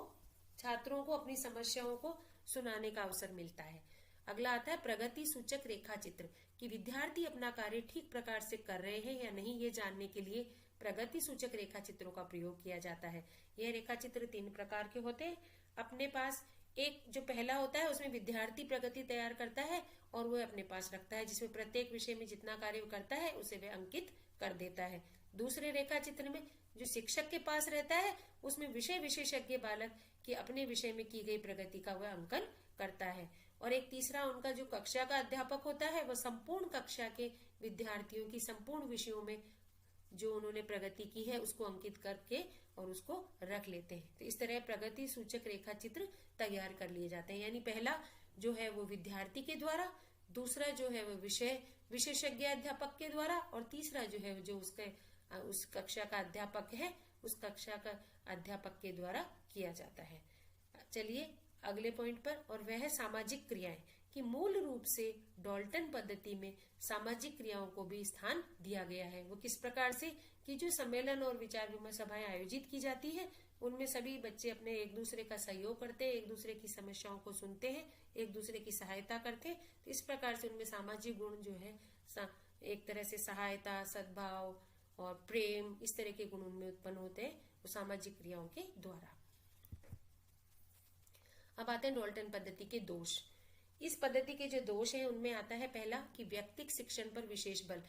छात्रों को अपनी समस्याओं को सुनाने का अवसर मिलता है। अगला आता है प्रगति सूचक रेखा चित्र कि विद्यार्थी अपना कार्य ठीक प्रकार से कर रहे हैं या नहीं, ये जानने के लिए प्रगति सूचक रेखा चित्रों का प्रयोग किया जाता है। यह रेखा चित्र 3 प्रकार के होते हैं। अपने पास एक जो पहला होता है उसमें विद्यार्थी प्रगति तैयार करता है और वह अपने पास रखता है, जिसमें प्रत्येक विषय में जितना कार्य करता है उसे वह अंकित कर देता है। दूसरे रेखा चित्र में जो शिक्षक के पास रहता है उसमें विषय विशेषज्ञ बालक की अपने विषय में की गई प्रगति का वह अंकन करता है। और एक तीसरा उनका जो कक्षा का अध्यापक होता है वह संपूर्ण कक्षा के विद्यार्थियों की संपूर्ण विषयों में जो उन्होंने प्रगति की है उसको अंकित करके और उसको रख लेते हैं। तो इस तरह प्रगति सूचक रेखा चित्र तैयार कर लिए जाते हैं। यानी पहला जो है वो विद्यार्थी के द्वारा, दूसरा जो है वो विषय विशेषज्ञ अध्यापक के द्वारा और तीसरा जो है जो उस कक्षा का अध्यापक है उस कक्षा का अध्यापक के द्वारा किया जाता है। चलिए अगले पॉइंट पर, और वह है सामाजिक क्रियाएं कि मूल रूप से डाल्टन पद्धति में सामाजिक क्रियाओं को भी स्थान दिया गया है। वो किस प्रकार से कि जो सम्मेलन और विचार विमर्श सभाएं आयोजित की जाती है उनमें सभी बच्चे अपने एक दूसरे का सहयोग करते हैं, एक दूसरे की समस्याओं को सुनते हैं, एक दूसरे की सहायता करते हैं। तो इस प्रकार से उनमें सामाजिक गुण जो है एक तरह से सहायता, सद्भाव और प्रेम, इस तरह के गुण उनमें उत्पन्न होते हैं वो सामाजिक क्रियाओं के द्वारा। अब आते हैं डाल्टन पद्धति के दोष। इस पद्धति के जो दोष हैं उनमें आता है पहला कि व्यक्तिक शिक्षण पर विशेष बल।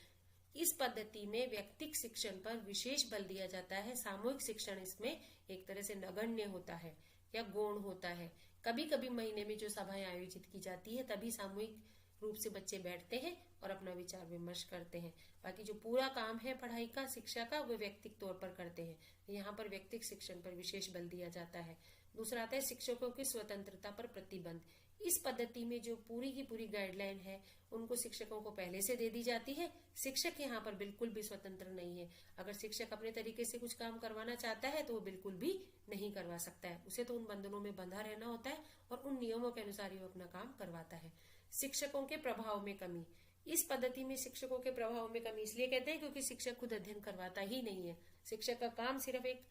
इस पद्धति में व्यक्तिक शिक्षण पर विशेष बल दिया जाता है। सामूहिक शिक्षण इसमें एक तरह से नगण्य होता है या गौण होता है। कभी कभी महीने में जो सभाएं आयोजित की जाती है तभी सामूहिक रूप से बच्चे बैठते हैं और अपना विचार विमर्श करते हैं। बाकी जो पूरा काम है पढ़ाई का, शिक्षा का, वो व्यक्तिक तौर पर करते हैं। यहाँ पर व्यक्तिक शिक्षण पर विशेष बल दिया जाता है। दूसरा आता है शिक्षकों की स्वतंत्रता पर प्रतिबंध। इस पद्धति में जो पूरी की पूरी गाइडलाइन है उनको शिक्षकों को पहले से दे दी जाती है। शिक्षक यहाँ पर बिल्कुल भी स्वतंत्र नहीं है। अगर शिक्षक अपने तरीके से कुछ काम करवाना चाहता है तो वो बिल्कुल भी नहीं करवा सकता है। उसे तो उन बंधनों में बंधा रहना होता है और उन नियमों के अनुसार ही वो अपना काम करवाता है। शिक्षकों के प्रभाव में कमी। इस पद्धति में शिक्षकों के प्रभाव में कमी इसलिए कहते हैं क्योंकि शिक्षक खुद अध्ययन करवाता ही नहीं है। शिक्षक का काम सिर्फ एक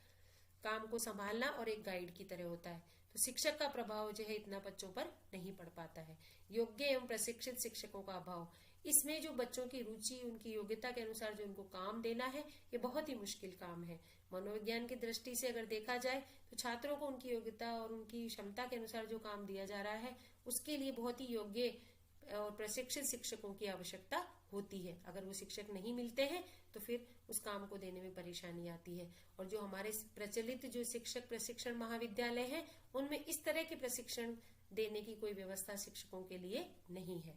काम को संभालना और एक गाइड की तरह होता है। तो शिक्षक का प्रभाव जो है इतना बच्चों पर नहीं पड़ पाता है। योग्य एवं प्रशिक्षित शिक्षकों का अभाव। इसमें जो बच्चों की रुचि, उनकी योग्यता के अनुसार जो उनको काम देना है ये बहुत ही मुश्किल काम है। मनोविज्ञान की दृष्टि से अगर देखा जाए तो छात्रों को उनकी योग्यता और उनकी क्षमता के अनुसार जो काम दिया जा रहा है उसके लिए बहुत ही योग्य और प्रशिक्षित शिक्षकों की आवश्यकता होती है। अगर वो शिक्षक नहीं मिलते हैं तो फिर उस काम को देने में परेशानी आती है। और जो हमारे प्रचलित जो शिक्षक प्रशिक्षण महाविद्यालय हैं उनमें इस तरह के प्रशिक्षण देने की कोई व्यवस्था शिक्षकों के लिए नहीं है।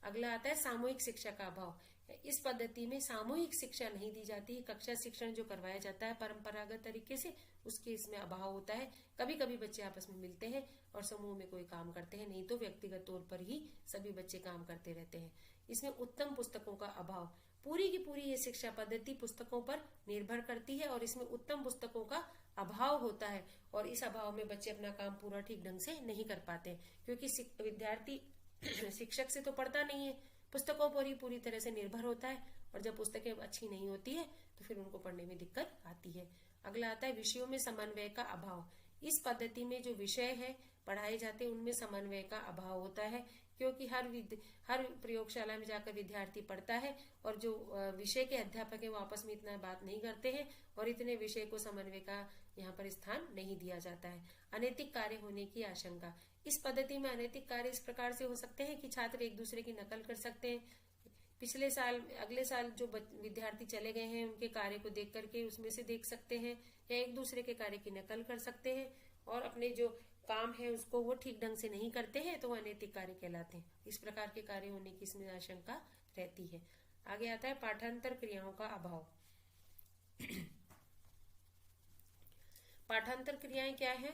अगला आता है सामूहिक शिक्षा का अभाव। इस पद्धति में सामूहिक शिक्षा नहीं दी जाती है। कक्षा शिक्षण जो करवाया जाता है परंपरागत तरीके से उसके इसमें अभाव होता है। कभी कभी बच्चे आपस में मिलते हैं और समूह में कोई काम करते हैं, नहीं तो व्यक्तिगत तौर पर ही सभी बच्चे काम करते रहते हैं। इसमें उत्तम पुस्तकों का अभाव। पूरी की पूरी ये शिक्षा पद्धति पुस्तकों पर निर्भर करती है और इसमें उत्तम पुस्तकों का अभाव होता है और इस अभाव में बच्चे अपना काम पूरा ठीक ढंग से नहीं कर पाते क्योंकि विद्यार्थी शिक्षक से तो पढ़ता नहीं है, पुस्तकों पर ही पूरी तरह से निर्भर होता है और जब पुस्तकें अच्छी नहीं होती है तो फिर उनको पढ़ने में दिक्कत आती है। अगला आता है विषयों में समन्वय का अभाव। इस पद्धति में जो विषय है पढ़ाए जाते हैं उनमें समन्वय का अभाव होता है, क्योंकि हर प्रयोगशाला में जाकर विद्यार्थी पढ़ता है और जो विषय के अध्यापक है वो आपस में इतना बात नहीं करते हैं और इतने विषय को समन्वय का यहाँ पर स्थान नहीं दिया जाता है। अनैतिक कार्य होने की आशंका। इस पद्धति में अनैतिक कार्य इस प्रकार से हो सकते हैं कि छात्र एक दूसरे की नकल कर सकते हैं। पिछले साल अगले साल जो विद्यार्थी चले गए हैं उनके कार्य को देख करके उसमें से देख सकते हैं, या एक दूसरे के कार्य की नकल कर सकते हैं और अपने जो काम है उसको वो ठीक ढंग से नहीं करते हैं तो वो अनैतिक कार्य कहलाते हैं। इस प्रकार के कार्य होने की इसमें आशंका रहती है। आगे आता है पाठांतर क्रियाओं का अभाव। पाठांतर क्रियाएं क्या है?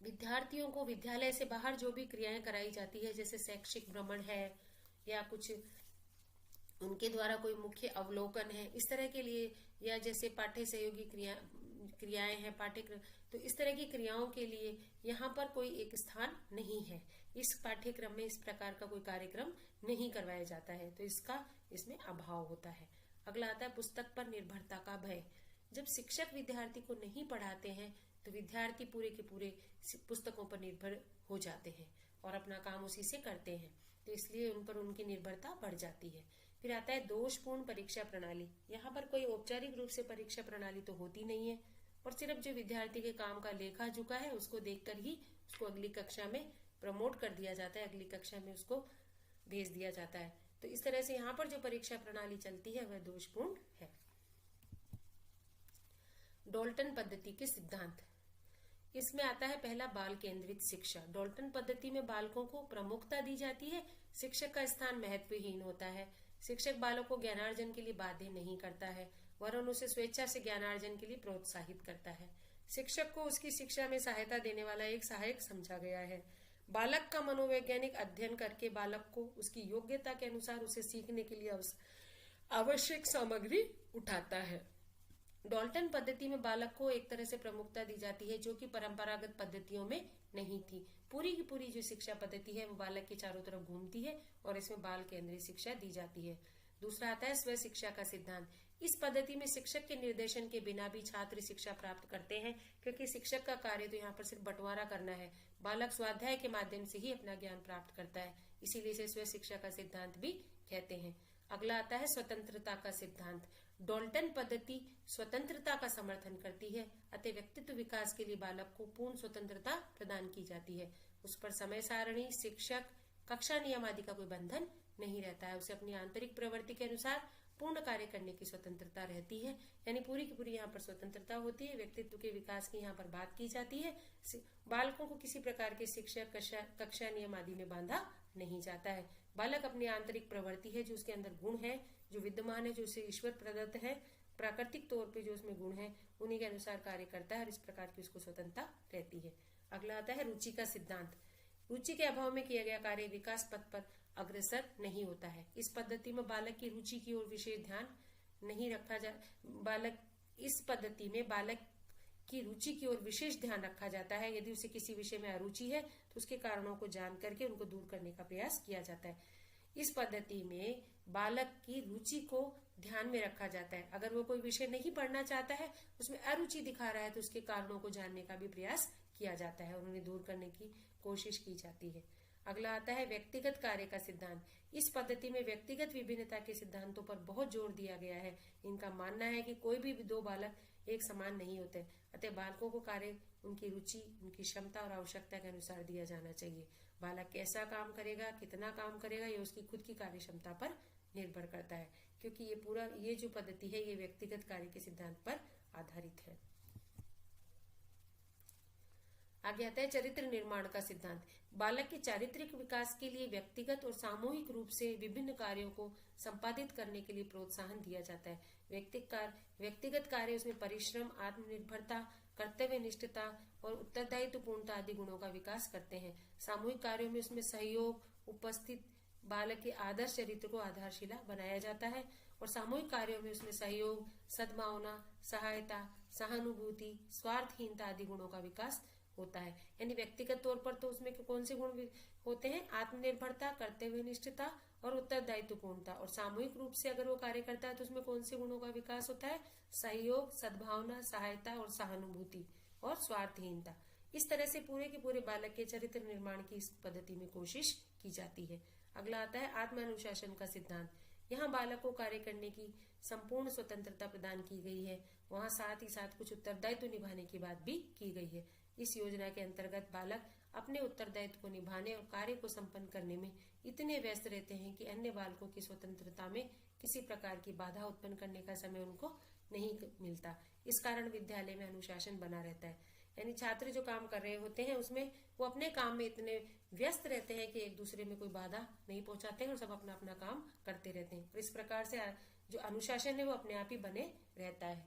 विद्यार्थियों को विद्यालय से बाहर जो भी क्रियाएं कराई जाती है, जैसे शैक्षिक भ्रमण है या कुछ उनके द्वारा कोई मुख्य अवलोकन है, इस तरह के लिए, या जैसे पाठ्य सहयोगी क्रियाएं हैं पाठ्यक्रम, तो इस तरह की क्रियाओं के लिए यहाँ पर कोई एक स्थान नहीं है। इस पाठ्यक्रम में इस प्रकार का कोई कार्यक्रम नहीं करवाया जाता है, तो इसका इसमें अभाव होता है। अगला आता है पुस्तक पर निर्भरता का भय। जब शिक्षक विद्यार्थी को नहीं पढ़ाते हैं तो विद्यार्थी पूरे के पूरे पुस्तकों पर निर्भर हो जाते हैं और अपना काम उसी से करते हैं, तो इसलिए उन पर उनकी निर्भरता बढ़ जाती है। फिर आता है दोषपूर्ण परीक्षा प्रणाली। यहाँ पर कोई औपचारिक रूप से परीक्षा प्रणाली तो होती नहीं है और सिर्फ जो विद्यार्थी के काम का लेखा जोखा है उसको देखकर ही उसको अगली कक्षा में प्रमोट कर दिया जाता है, अगली कक्षा में उसको भेज दिया जाता है। तो इस तरह से यहाँ पर जो परीक्षा प्रणाली चलती है वह दोषपूर्ण है। डॉल्टन पद्धति के सिद्धांत। इसमें आता है पहला, बाल केंद्रित शिक्षा। डॉल्टन पद्धति में बालकों को प्रमुखता दी जाती है, शिक्षक का स्थान महत्वहीन होता है। शिक्षक बालक को ज्ञानार्जन के लिए बाध्य नहीं करता है वरन उसे स्वेच्छा से ज्ञानार्जन के लिए प्रोत्साहित करता है। शिक्षक को उसकी शिक्षा में सहायता देने वाला एक सहायक समझा गया है। बालक का मनोवैज्ञानिक अध्ययन करके बालक को उसकी योग्यता के अनुसार उसे सीखने के लिए आवश्यक सामग्री उठाता है। डॉल्टन पद्धति में बालक को एक तरह से प्रमुखता दी जाती है जो कि परंपरागत पद्धतियों में नहीं थी। पूरी की पूरी जो शिक्षा पद्धति है वो बालक के चारों तरफ घूमती है और इसमें बाल केंद्रीय शिक्षा दी जाती है। दूसरा आता है स्व शिक्षा का सिद्धांत। इस पद्धति में शिक्षक के निर्देशन के बिना भी छात्र शिक्षा प्राप्त करते हैं, क्योंकि शिक्षक का कार्य तो यहाँ पर सिर्फ बंटवारा करना है। बालक स्वाध्याय के माध्यम से ही अपना ज्ञान प्राप्त करता है, इसीलिए इसे स्व शिक्षा का सिद्धांत भी कहते हैं। अगला आता है स्वतंत्रता का सिद्धांत। डॉल्टन पद्धति स्वतंत्रता का समर्थन करती है, अतः व्यक्तित्व विकास के लिए बालक को पूर्ण स्वतंत्रता प्रदान की जाती है। उस पर समय सारणी, शिक्षक, कक्षा नियम आदि का कोई बंधन नहीं रहता है। उसे अपनी आंतरिक प्रवृत्ति के अनुसार पूर्ण कार्य करने की स्वतंत्रता रहती है, यानी पूरी की पूरी यहाँ पर स्वतंत्रता होती है। व्यक्तित्व के विकास की यहाँ पर बात की जाती है। बालकों को किसी प्रकार के शिक्षक, कक्षा नियम आदि में बांधा नहीं जाता है। बालक अपनी आंतरिक प्रवृत्ति है, जो उसके अंदर गुण है, जो विद्यमान है, जो उसे ईश्वर प्रदत्त है, प्राकृतिक तौर पे जो उसमें गुण है उन्हीं के अनुसार कार्य करता है और इस प्रकार की उसको स्वतंत्रता रहती है। अगला आता है रुचि का सिद्धांत। रुचि के अभाव में किया गया कार्य विकास पथ पर अग्रसर नहीं होता है। इस पद्धति में बालक की रुचि की ओर विशेष ध्यान नहीं रखा इस पद्धति में बालक की रुचि की ओर विशेष ध्यान रखा जाता है। यदि उसे किसी विषय में अरुचि है तो उसके कारणों को जान करके उनको दूर करने का प्रयास किया जाता है। इस पद्धति में बालक की रुचि को ध्यान में रखा जाता है। अगर वो कोई विषय नहीं पढ़ना चाहता है, उसमें अरुचि दिखा रहा है, तो उसके कारणों को जानने का भी प्रयास किया जाता है और उन्हें दूर करने की कोशिश की जाती है। अगला आता है व्यक्तिगत कार्य का सिद्धांत। इस पद्धति में व्यक्तिगत विभिन्नता के सिद्धांतों पर बहुत जोर दिया गया है। इनका मानना है कि कोई भी दो बालक एक समान नहीं होते, अतः बालकों को कार्य उनकी रुचि, उनकी क्षमता और आवश्यकता के अनुसार दिया जाना चाहिए। बालक कैसा काम करेगा, कितना काम करेगा, ये उसकी खुद की कार्य क्षमता पर निर्भर करता है, क्योंकि ये जो पद्धति है ये व्यक्तिगत कार्य के सिद्धांत पर आधारित है। आगे आता है चरित्र निर्माण का सिद्धांत। बालक के चारित्रिक विकास के लिए व्यक्तिगत और सामूहिक रूप से विभिन्न कार्यों को संपादित करने के लिए प्रोत्साहन दिया जाता है। व्यक्तिगत कार्य उसमें परिश्रम, आत्मनिर्भरता, कर्तव्य निष्ठता और उत्तरदायित्व पूर्णता आदि गुणों का विकास करते हैं। सामूहिक कार्यों में उसमें सहयोग, उपस्थित बालक के आदर्श चरित्र को आधारशिला बनाया जाता है और सामूहिक कार्यों में उसमें सहयोग, सद्भावना, सहायता, सहानुभूति, स्वार्थहीनता आदि गुणों का विकास होता है। यानी व्यक्तिगत तौर पर तो उसमें कौन से गुण होते हैं? आत्मनिर्भरता, कर्तव्यनिष्ठता और उत्तरदायित्वपूर्णता। और सामूहिक रूप से अगर वो कार्य करता है तो उसमें कौन से गुणों का विकास होता है? सहयोग, सद्भावना, सहायता और सहानुभूति और स्वार्थहीनता। इस तरह से पूरे के पूरे बालक के चरित्र निर्माण की इस पद्धति में कोशिश की जाती है। अगला आता है आत्म अनुशासन का सिद्धांत। यहाँ बालक को कार्य करने की संपूर्ण स्वतंत्रता प्रदान की गई है। वहाँ साथ ही साथ कुछ उत्तरदायित्व निभाने की बात भी की गई है। इस योजना के अंतर्गत बालक अपने उत्तरदायित्व को निभाने और कार्य को संपन्न करने में इतने व्यस्त रहते हैं कि अन्य बालकों की स्वतंत्रता में किसी प्रकार की बाधा उत्पन्न करने का समय उनको नहीं मिलता। इस कारण विद्यालय में अनुशासन बना रहता है। यानी छात्र जो काम कर रहे होते हैं उसमें वो अपने काम में इतने व्यस्त रहते हैं कि एक दूसरे में कोई बाधा नहीं पहुंचाते हैं और सब अपना अपना काम करते रहते हैं। और इस प्रकार से जो अनुशासन है वो अपने आप ही बने रहता है।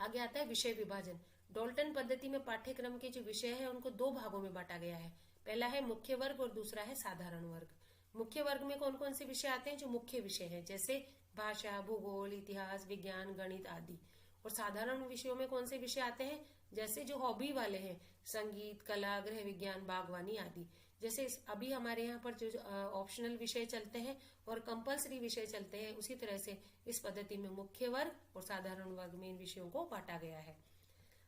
आगे आता है विषय विभाजन। डॉल्टन पद्धति में पाठ्यक्रम के जो विषय है उनको दो भागों में बांटा गया है। पहला है मुख्य वर्ग और दूसरा है साधारण वर्ग। मुख्य वर्ग में कौन कौन से विषय आते हैं? जो मुख्य विषय हैं, जैसे भाषा, भूगोल, इतिहास, विज्ञान, गणित आदि। और साधारण विषयों में कौन से विषय आते हैं? जैसे जो हॉबी वाले हैं, संगीत, कला, गृह विज्ञान, बागवानी आदि। जैसे अभी हमारे यहाँ पर जो ऑप्शनल विषय चलते हैं और कंपल्सरी विषय चलते हैं, उसी तरह से इस पद्धति में मुख्य वर्ग और साधारण वर्ग में इन विषयों को बांटा गया है।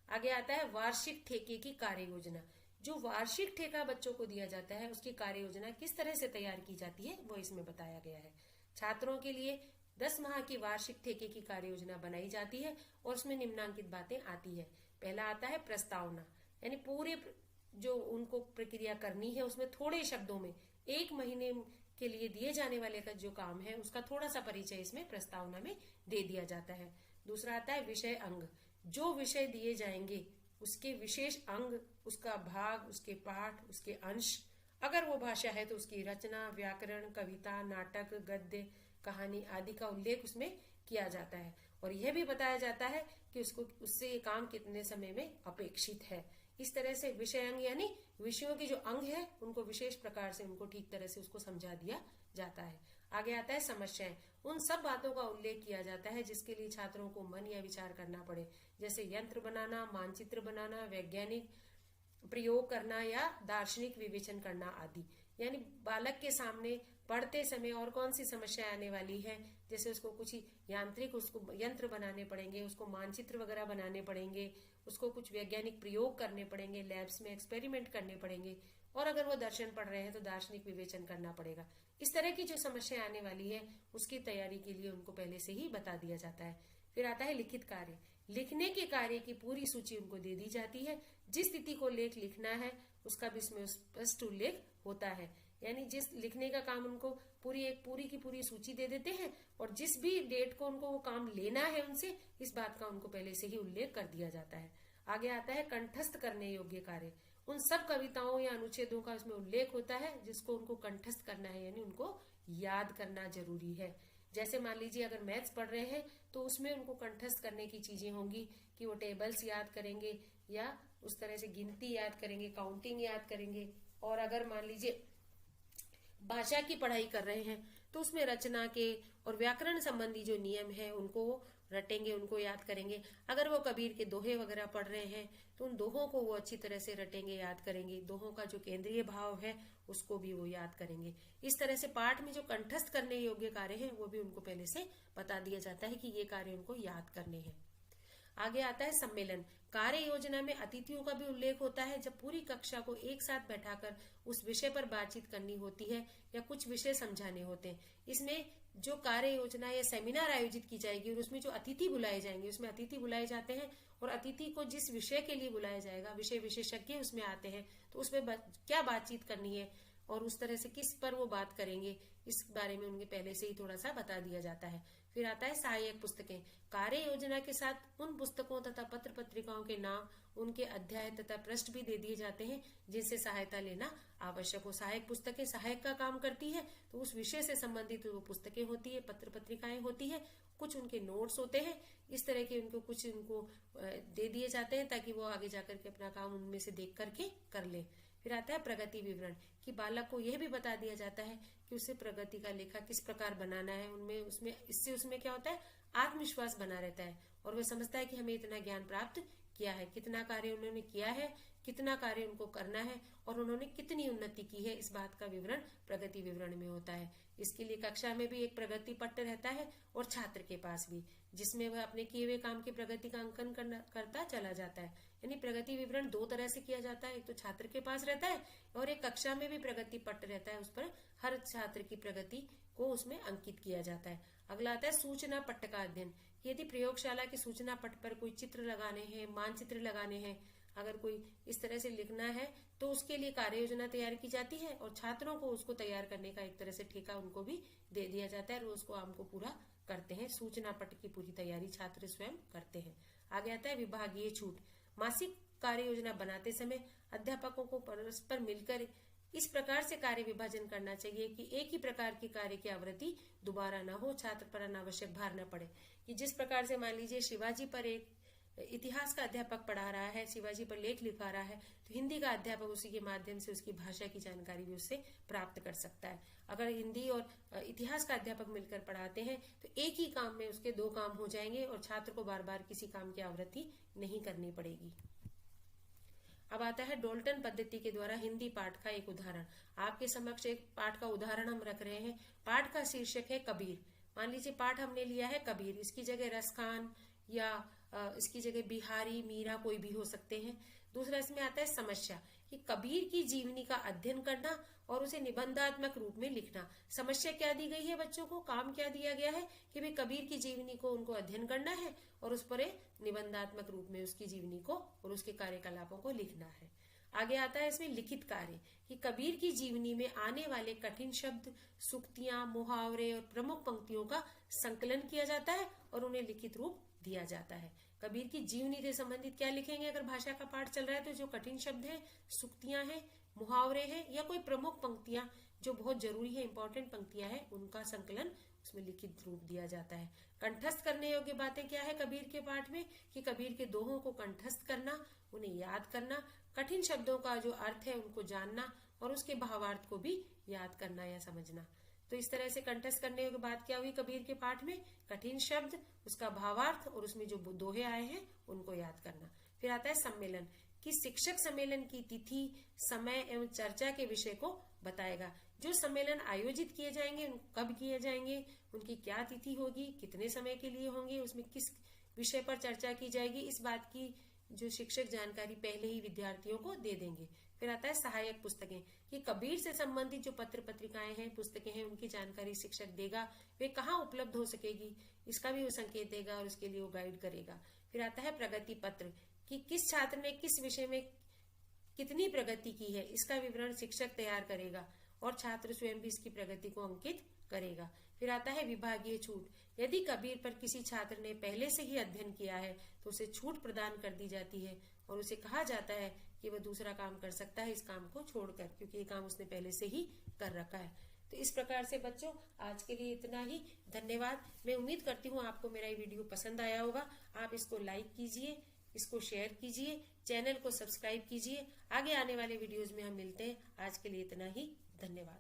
आगे आता है वार्षिक ठेके की कार्य योजना। जो वार्षिक ठेका बच्चों को दिया जाता है उसकी कार्य योजना किस तरह से तैयार की जाती है वो इसमें बताया गया है। छात्रों के लिए 10 माह की वार्षिक ठेके की कार्य योजना बनाई जाती है और उसमें निम्नलिखित बातें आती है। पहला आता है प्रस्तावना, यानी पूरे जो उनको प्रक्रिया करनी है उसमें थोड़े शब्दों में 1 महीने के लिए दिए जाने वाले का जो काम है उसका थोड़ा सा परिचय इसमें प्रस्तावना में दे दिया जाता है। दूसरा आता है विषय अंग। जो विषय दिए जाएंगे उसके विशेष अंग, उसका भाग, उसके पाठ, उसके अंश, अगर वो भाषा है तो उसकी रचना, व्याकरण, कविता, नाटक, गद्य, कहानी आदि का उल्लेख उसमें किया जाता है। और यह भी बताया जाता है कि उससे ये काम कितने समय में अपेक्षित है। इस तरह से विषय अंग यानी विषयों के जो अंग है उनको विशेष प्रकार से उनको ठीक तरह से उसको समझा दिया जाता है। आगे आता है समस्याएं। उन सब बातों का उल्लेख किया जाता है जिसके लिए छात्रों को मन या विचार करना पड़े, जैसे यंत्र बनाना, मानचित्र बनाना, वैज्ञानिक प्रयोग करना या दार्शनिक विवेचन करना आदि। यानी बालक के सामने पढ़ते समय और कौन सी समस्या आने वाली है, जैसे उसको कुछ यांत्रिक उसको यंत्र बनाने पड़ेंगे, उसको मानचित्र वगैरह बनाने पड़ेंगे, उसको कुछ वैज्ञानिक प्रयोग करने पड़ेंगे, लैब्स में एक्सपेरिमेंट करने पड़ेंगे, और अगर वो दर्शन पढ़ रहे हैं तो दार्शनिक विवेचन करना पड़ेगा। इस तरह की जो समस्या आने वाली है उसकी तैयारी के लिए उनको पहले से ही बता दिया जाता है। फिर आता है लिखित कार्य। लिखने के कार्य की पूरी सूची उनको दे दी जाती है। जिस स्थिति को लेख लिखना है उसका भी इसमें स्पष्ट उल्लेख होता है। यानी जिस लिखने का काम उनको पूरी की पूरी सूची दे देते हैं और जिस भी डेट को उनको वो काम लेना है उनसे, इस बात का उनको पहले से ही उल्लेख कर दिया जाता है। आगे आता है कंठस्थ करने योग्य कार्य। उन सब कविताओं या अनुच्छेदों का उसमें उल्लेख होता है जिसको उनको कंठस्थ करना है, यानी उनको याद करना जरूरी है। जैसे मान लीजिए अगर मैथ्स पढ़ रहे हैं तो उसमें उनको कंठस्थ करने की चीजें होंगी कि वो टेबल्स याद करेंगे या उस तरह से गिनती याद करेंगे, काउंटिंग याद करेंगे। और अगर मान लीजिए भाषा की पढ़ाई कर रहे हैं तो उसमें रचना के और व्याकरण संबंधी जो नियम है उनको रटेंगे, उनको याद करेंगे। अगर वो कबीर के दोहे वगैरह पढ़ रहे हैं तो उन दोहों को वो अच्छी तरह से रटेंगे, याद करेंगे। दोहों का जो केंद्रीय भाव है उसको भी वो याद करेंगे। इस तरह से पाठ में जो कंठस्थ करने योग्य कार्य हैं वो भी उनको पहले से बता दिया जाता है कि ये कार्य उनको याद करने हैं। आगे आता है सम्मेलन। कार्य योजना में अतिथियों का भी उल्लेख होता है। जब पूरी कक्षा को एक साथ बैठाकर उस विषय पर बातचीत करनी होती है या कुछ विषय समझाने होते हैं, इसमें जो कार्य योजना या सेमिनार आयोजित की जाएगी और उसमें जो अतिथि बुलाए जाएंगे, उसमें अतिथि बुलाए जाते हैं और अतिथि को जिस विषय के लिए बुलाया जाएगा, विषय विशेषज्ञ उसमें आते हैं, तो उसमें क्या बातचीत करनी है और उस तरह से किस पर वो बात करेंगे, इस बारे में उनके पहले से ही थोड़ा सा बता दिया जाता है। फिर आता है सहायक पुस्तकें। कार्य योजना के साथ उन पुस्तकों तथा पत्र पत्रिकाओं के नाम, उनके अध्याय तथा पृष्ठ भी दे दिए जाते हैं जिनसे सहायता लेना आवश्यक हो। सहायक पुस्तकें सहायक का काम करती है, तो उस विषय से संबंधित वो पुस्तकें होती है, पत्र पत्रिकाएं होती है, कुछ उनके नोट्स होते हैं। इस तरह के उनको कुछ दे दिए जाते हैं ताकि वो आगे जाकर के अपना काम उनमें से देख करके कर ले। फिर आता है प्रगति विवरण, कि बालक को यह भी बता दिया जाता है कि उसे प्रगति का लेखा किस प्रकार बनाना है। उसमें क्या होता है, आत्मविश्वास बना रहता है और वह समझता है कि हमें इतना ज्ञान प्राप्त किया है, कितना कार्य उन्होंने किया है, कितना कार्य उनको करना है और उन्होंने कितनी उन्नति की है, इस बात का विवरण प्रगति विवरण में होता है। इसके लिए कक्षा में भी एक प्रगति पत्र रहता है और छात्र के पास भी, जिसमें वह अपने किए हुए काम की प्रगति का अंकन करता चला जाता है। यानी प्रगति विवरण दो तरह से किया जाता है, एक तो छात्र के पास रहता है और एक कक्षा में भी प्रगति पत्र रहता है, उस पर हर छात्र की प्रगति को उसमें अंकित किया जाता है। अगला आता है सूचना पट्ट का अध्ययन। यदि प्रयोगशाला के सूचना पट्ट पर कोई चित्र लगाने हैं, मानचित्र लगाने हैं, अगर कोई इस तरह से लिखना है तो उसके लिए कार्य योजना तैयार की जाती है और छात्रों को उसको तैयार करने का एक तरह से ठेका उनको भी दे दिया जाता है, रोज को आम को पूरा करते हैं। सूचना पट्ट की पूरी तैयारी छात्र स्वयं करते हैं। आगे आता है विभागीय छूट। मासिक कार्य योजना बनाते समय अध्यापकों को परस्पर मिलकर इस प्रकार से कार्य विभाजन करना चाहिए कि एक ही प्रकार की कार्य की आवृत्ति दोबारा न हो, छात्र पर अनावश्यक भार न पड़े। कि जिस प्रकार से मान लीजिए शिवाजी पर एक इतिहास का अध्यापक पढ़ा रहा है, शिवाजी पर लेख लिखा रहा है, तो हिंदी का अध्यापक उसी के माध्यम से उसकी भाषा की जानकारी भी उससे प्राप्त कर सकता है। अगर हिंदी और इतिहास का अध्यापक मिलकर पढ़ाते हैं तो एक ही काम में उसके दो काम हो जाएंगे और छात्र को बार बार किसी काम की आवृत्ति नहीं करनी पड़ेगी। अब आता है डोल्टन पद्धति के द्वारा हिंदी पाठ का एक उदाहरण। आपके समक्ष एक पाठ का उदाहरण हम रख रहे हैं। पाठ का शीर्षक है कबीर। मान लीजिए पाठ हमने लिया है कबीर, इसकी जगह रसखान या इसकी जगह बिहारी, मीरा कोई भी हो सकते हैं। दूसरा इसमें आता है समस्या, कि कबीर की जीवनी का अध्ययन करना और उसे निबंधात्मक रूप में लिखना। समस्या क्या दी गई है बच्चों को, काम क्या दिया गया है कि भाई कबीर की जीवनी को उनको अध्ययन करना है और उस पर निबंधात्मक रूप में उसकी जीवनी को और उसके कार्यकलापों को लिखना है। आगे आता है इसमें लिखित कार्य, कि कबीर की जीवनी में आने वाले कठिन शब्द, सुक्तियां, मुहावरे और प्रमुख पंक्तियों का संकलन किया जाता है और उन्हें लिखित रूप दिया जाता है। कबीर की जीवनी से संबंधित क्या लिखेंगे अगर भाषा का पाठ चल रहा है तो जो कठिन शब्द हैं, सुक्तियां हैं, मुहावरे हैं या कोई प्रमुख पंक्तियां जो बहुत जरूरी है, इंपॉर्टेंट पंक्तियां हैं, उनका संकलन उसमें लिखित रूप दिया जाता है। कंठस्थ करने योग्य बातें क्या है कबीर के पाठ में, कि कबीर के दोहों को कंठस्थ करना, उन्हें याद करना, कठिन शब्दों का जो अर्थ है उनको जानना और उसके भावार्थ को भी याद करना या समझना। तो इस तरह से कंठस्थ करने के बाद क्या हुई कबीर के पाठ में, कठिन शब्द, उसका भावार्थ और उसमें जो दोहे आए हैं उनको याद करना। फिर आता है सम्मेलन, कि शिक्षक सम्मेलन की तिथि, समय एवं चर्चा के विषय को बताएगा। जो सम्मेलन आयोजित किए जाएंगे कब किए जाएंगे, उनकी क्या तिथि होगी, कितने समय के लिए होंगे, उसमें किस विषय पर चर्चा की जाएगी, इस बात की जो शिक्षक जानकारी पहले ही विद्यार्थियों को दे देंगे। फिर आता है सहायक पुस्तकें, कि कबीर से संबंधित जो पत्र पत्रिकाएं हैं, पुस्तकें हैं, उनकी जानकारी शिक्षक देगा, वे कहाँ उपलब्ध हो सकेगी इसका भी वो संकेत देगा और उसके लिए वो गाइड करेगा। फिर आता है प्रगति पत्र, कि किस छात्र ने किस विषय में कितनी प्रगति की है, इसका विवरण शिक्षक तैयार करेगा और छात्र स्वयं भी इसकी प्रगति को अंकित करेगा। फिर आता है विभागीय छूट, यदि कबीर पर किसी छात्र ने पहले से ही अध्ययन किया है तो उसे छूट प्रदान कर दी जाती है और उसे कहा जाता है कि वह दूसरा काम कर सकता है इस काम को छोड़कर, क्योंकि ये काम उसने पहले से ही कर रखा है। तो इस प्रकार से बच्चों आज के लिए इतना ही। धन्यवाद। मैं उम्मीद करती हूँ आपको मेरा ये वीडियो पसंद आया होगा। आप इसको लाइक कीजिए, इसको शेयर कीजिए, चैनल को सब्सक्राइब कीजिए। आगे आने वाले वीडियोज में हम मिलते हैं। आज के लिए इतना ही। धन्यवाद।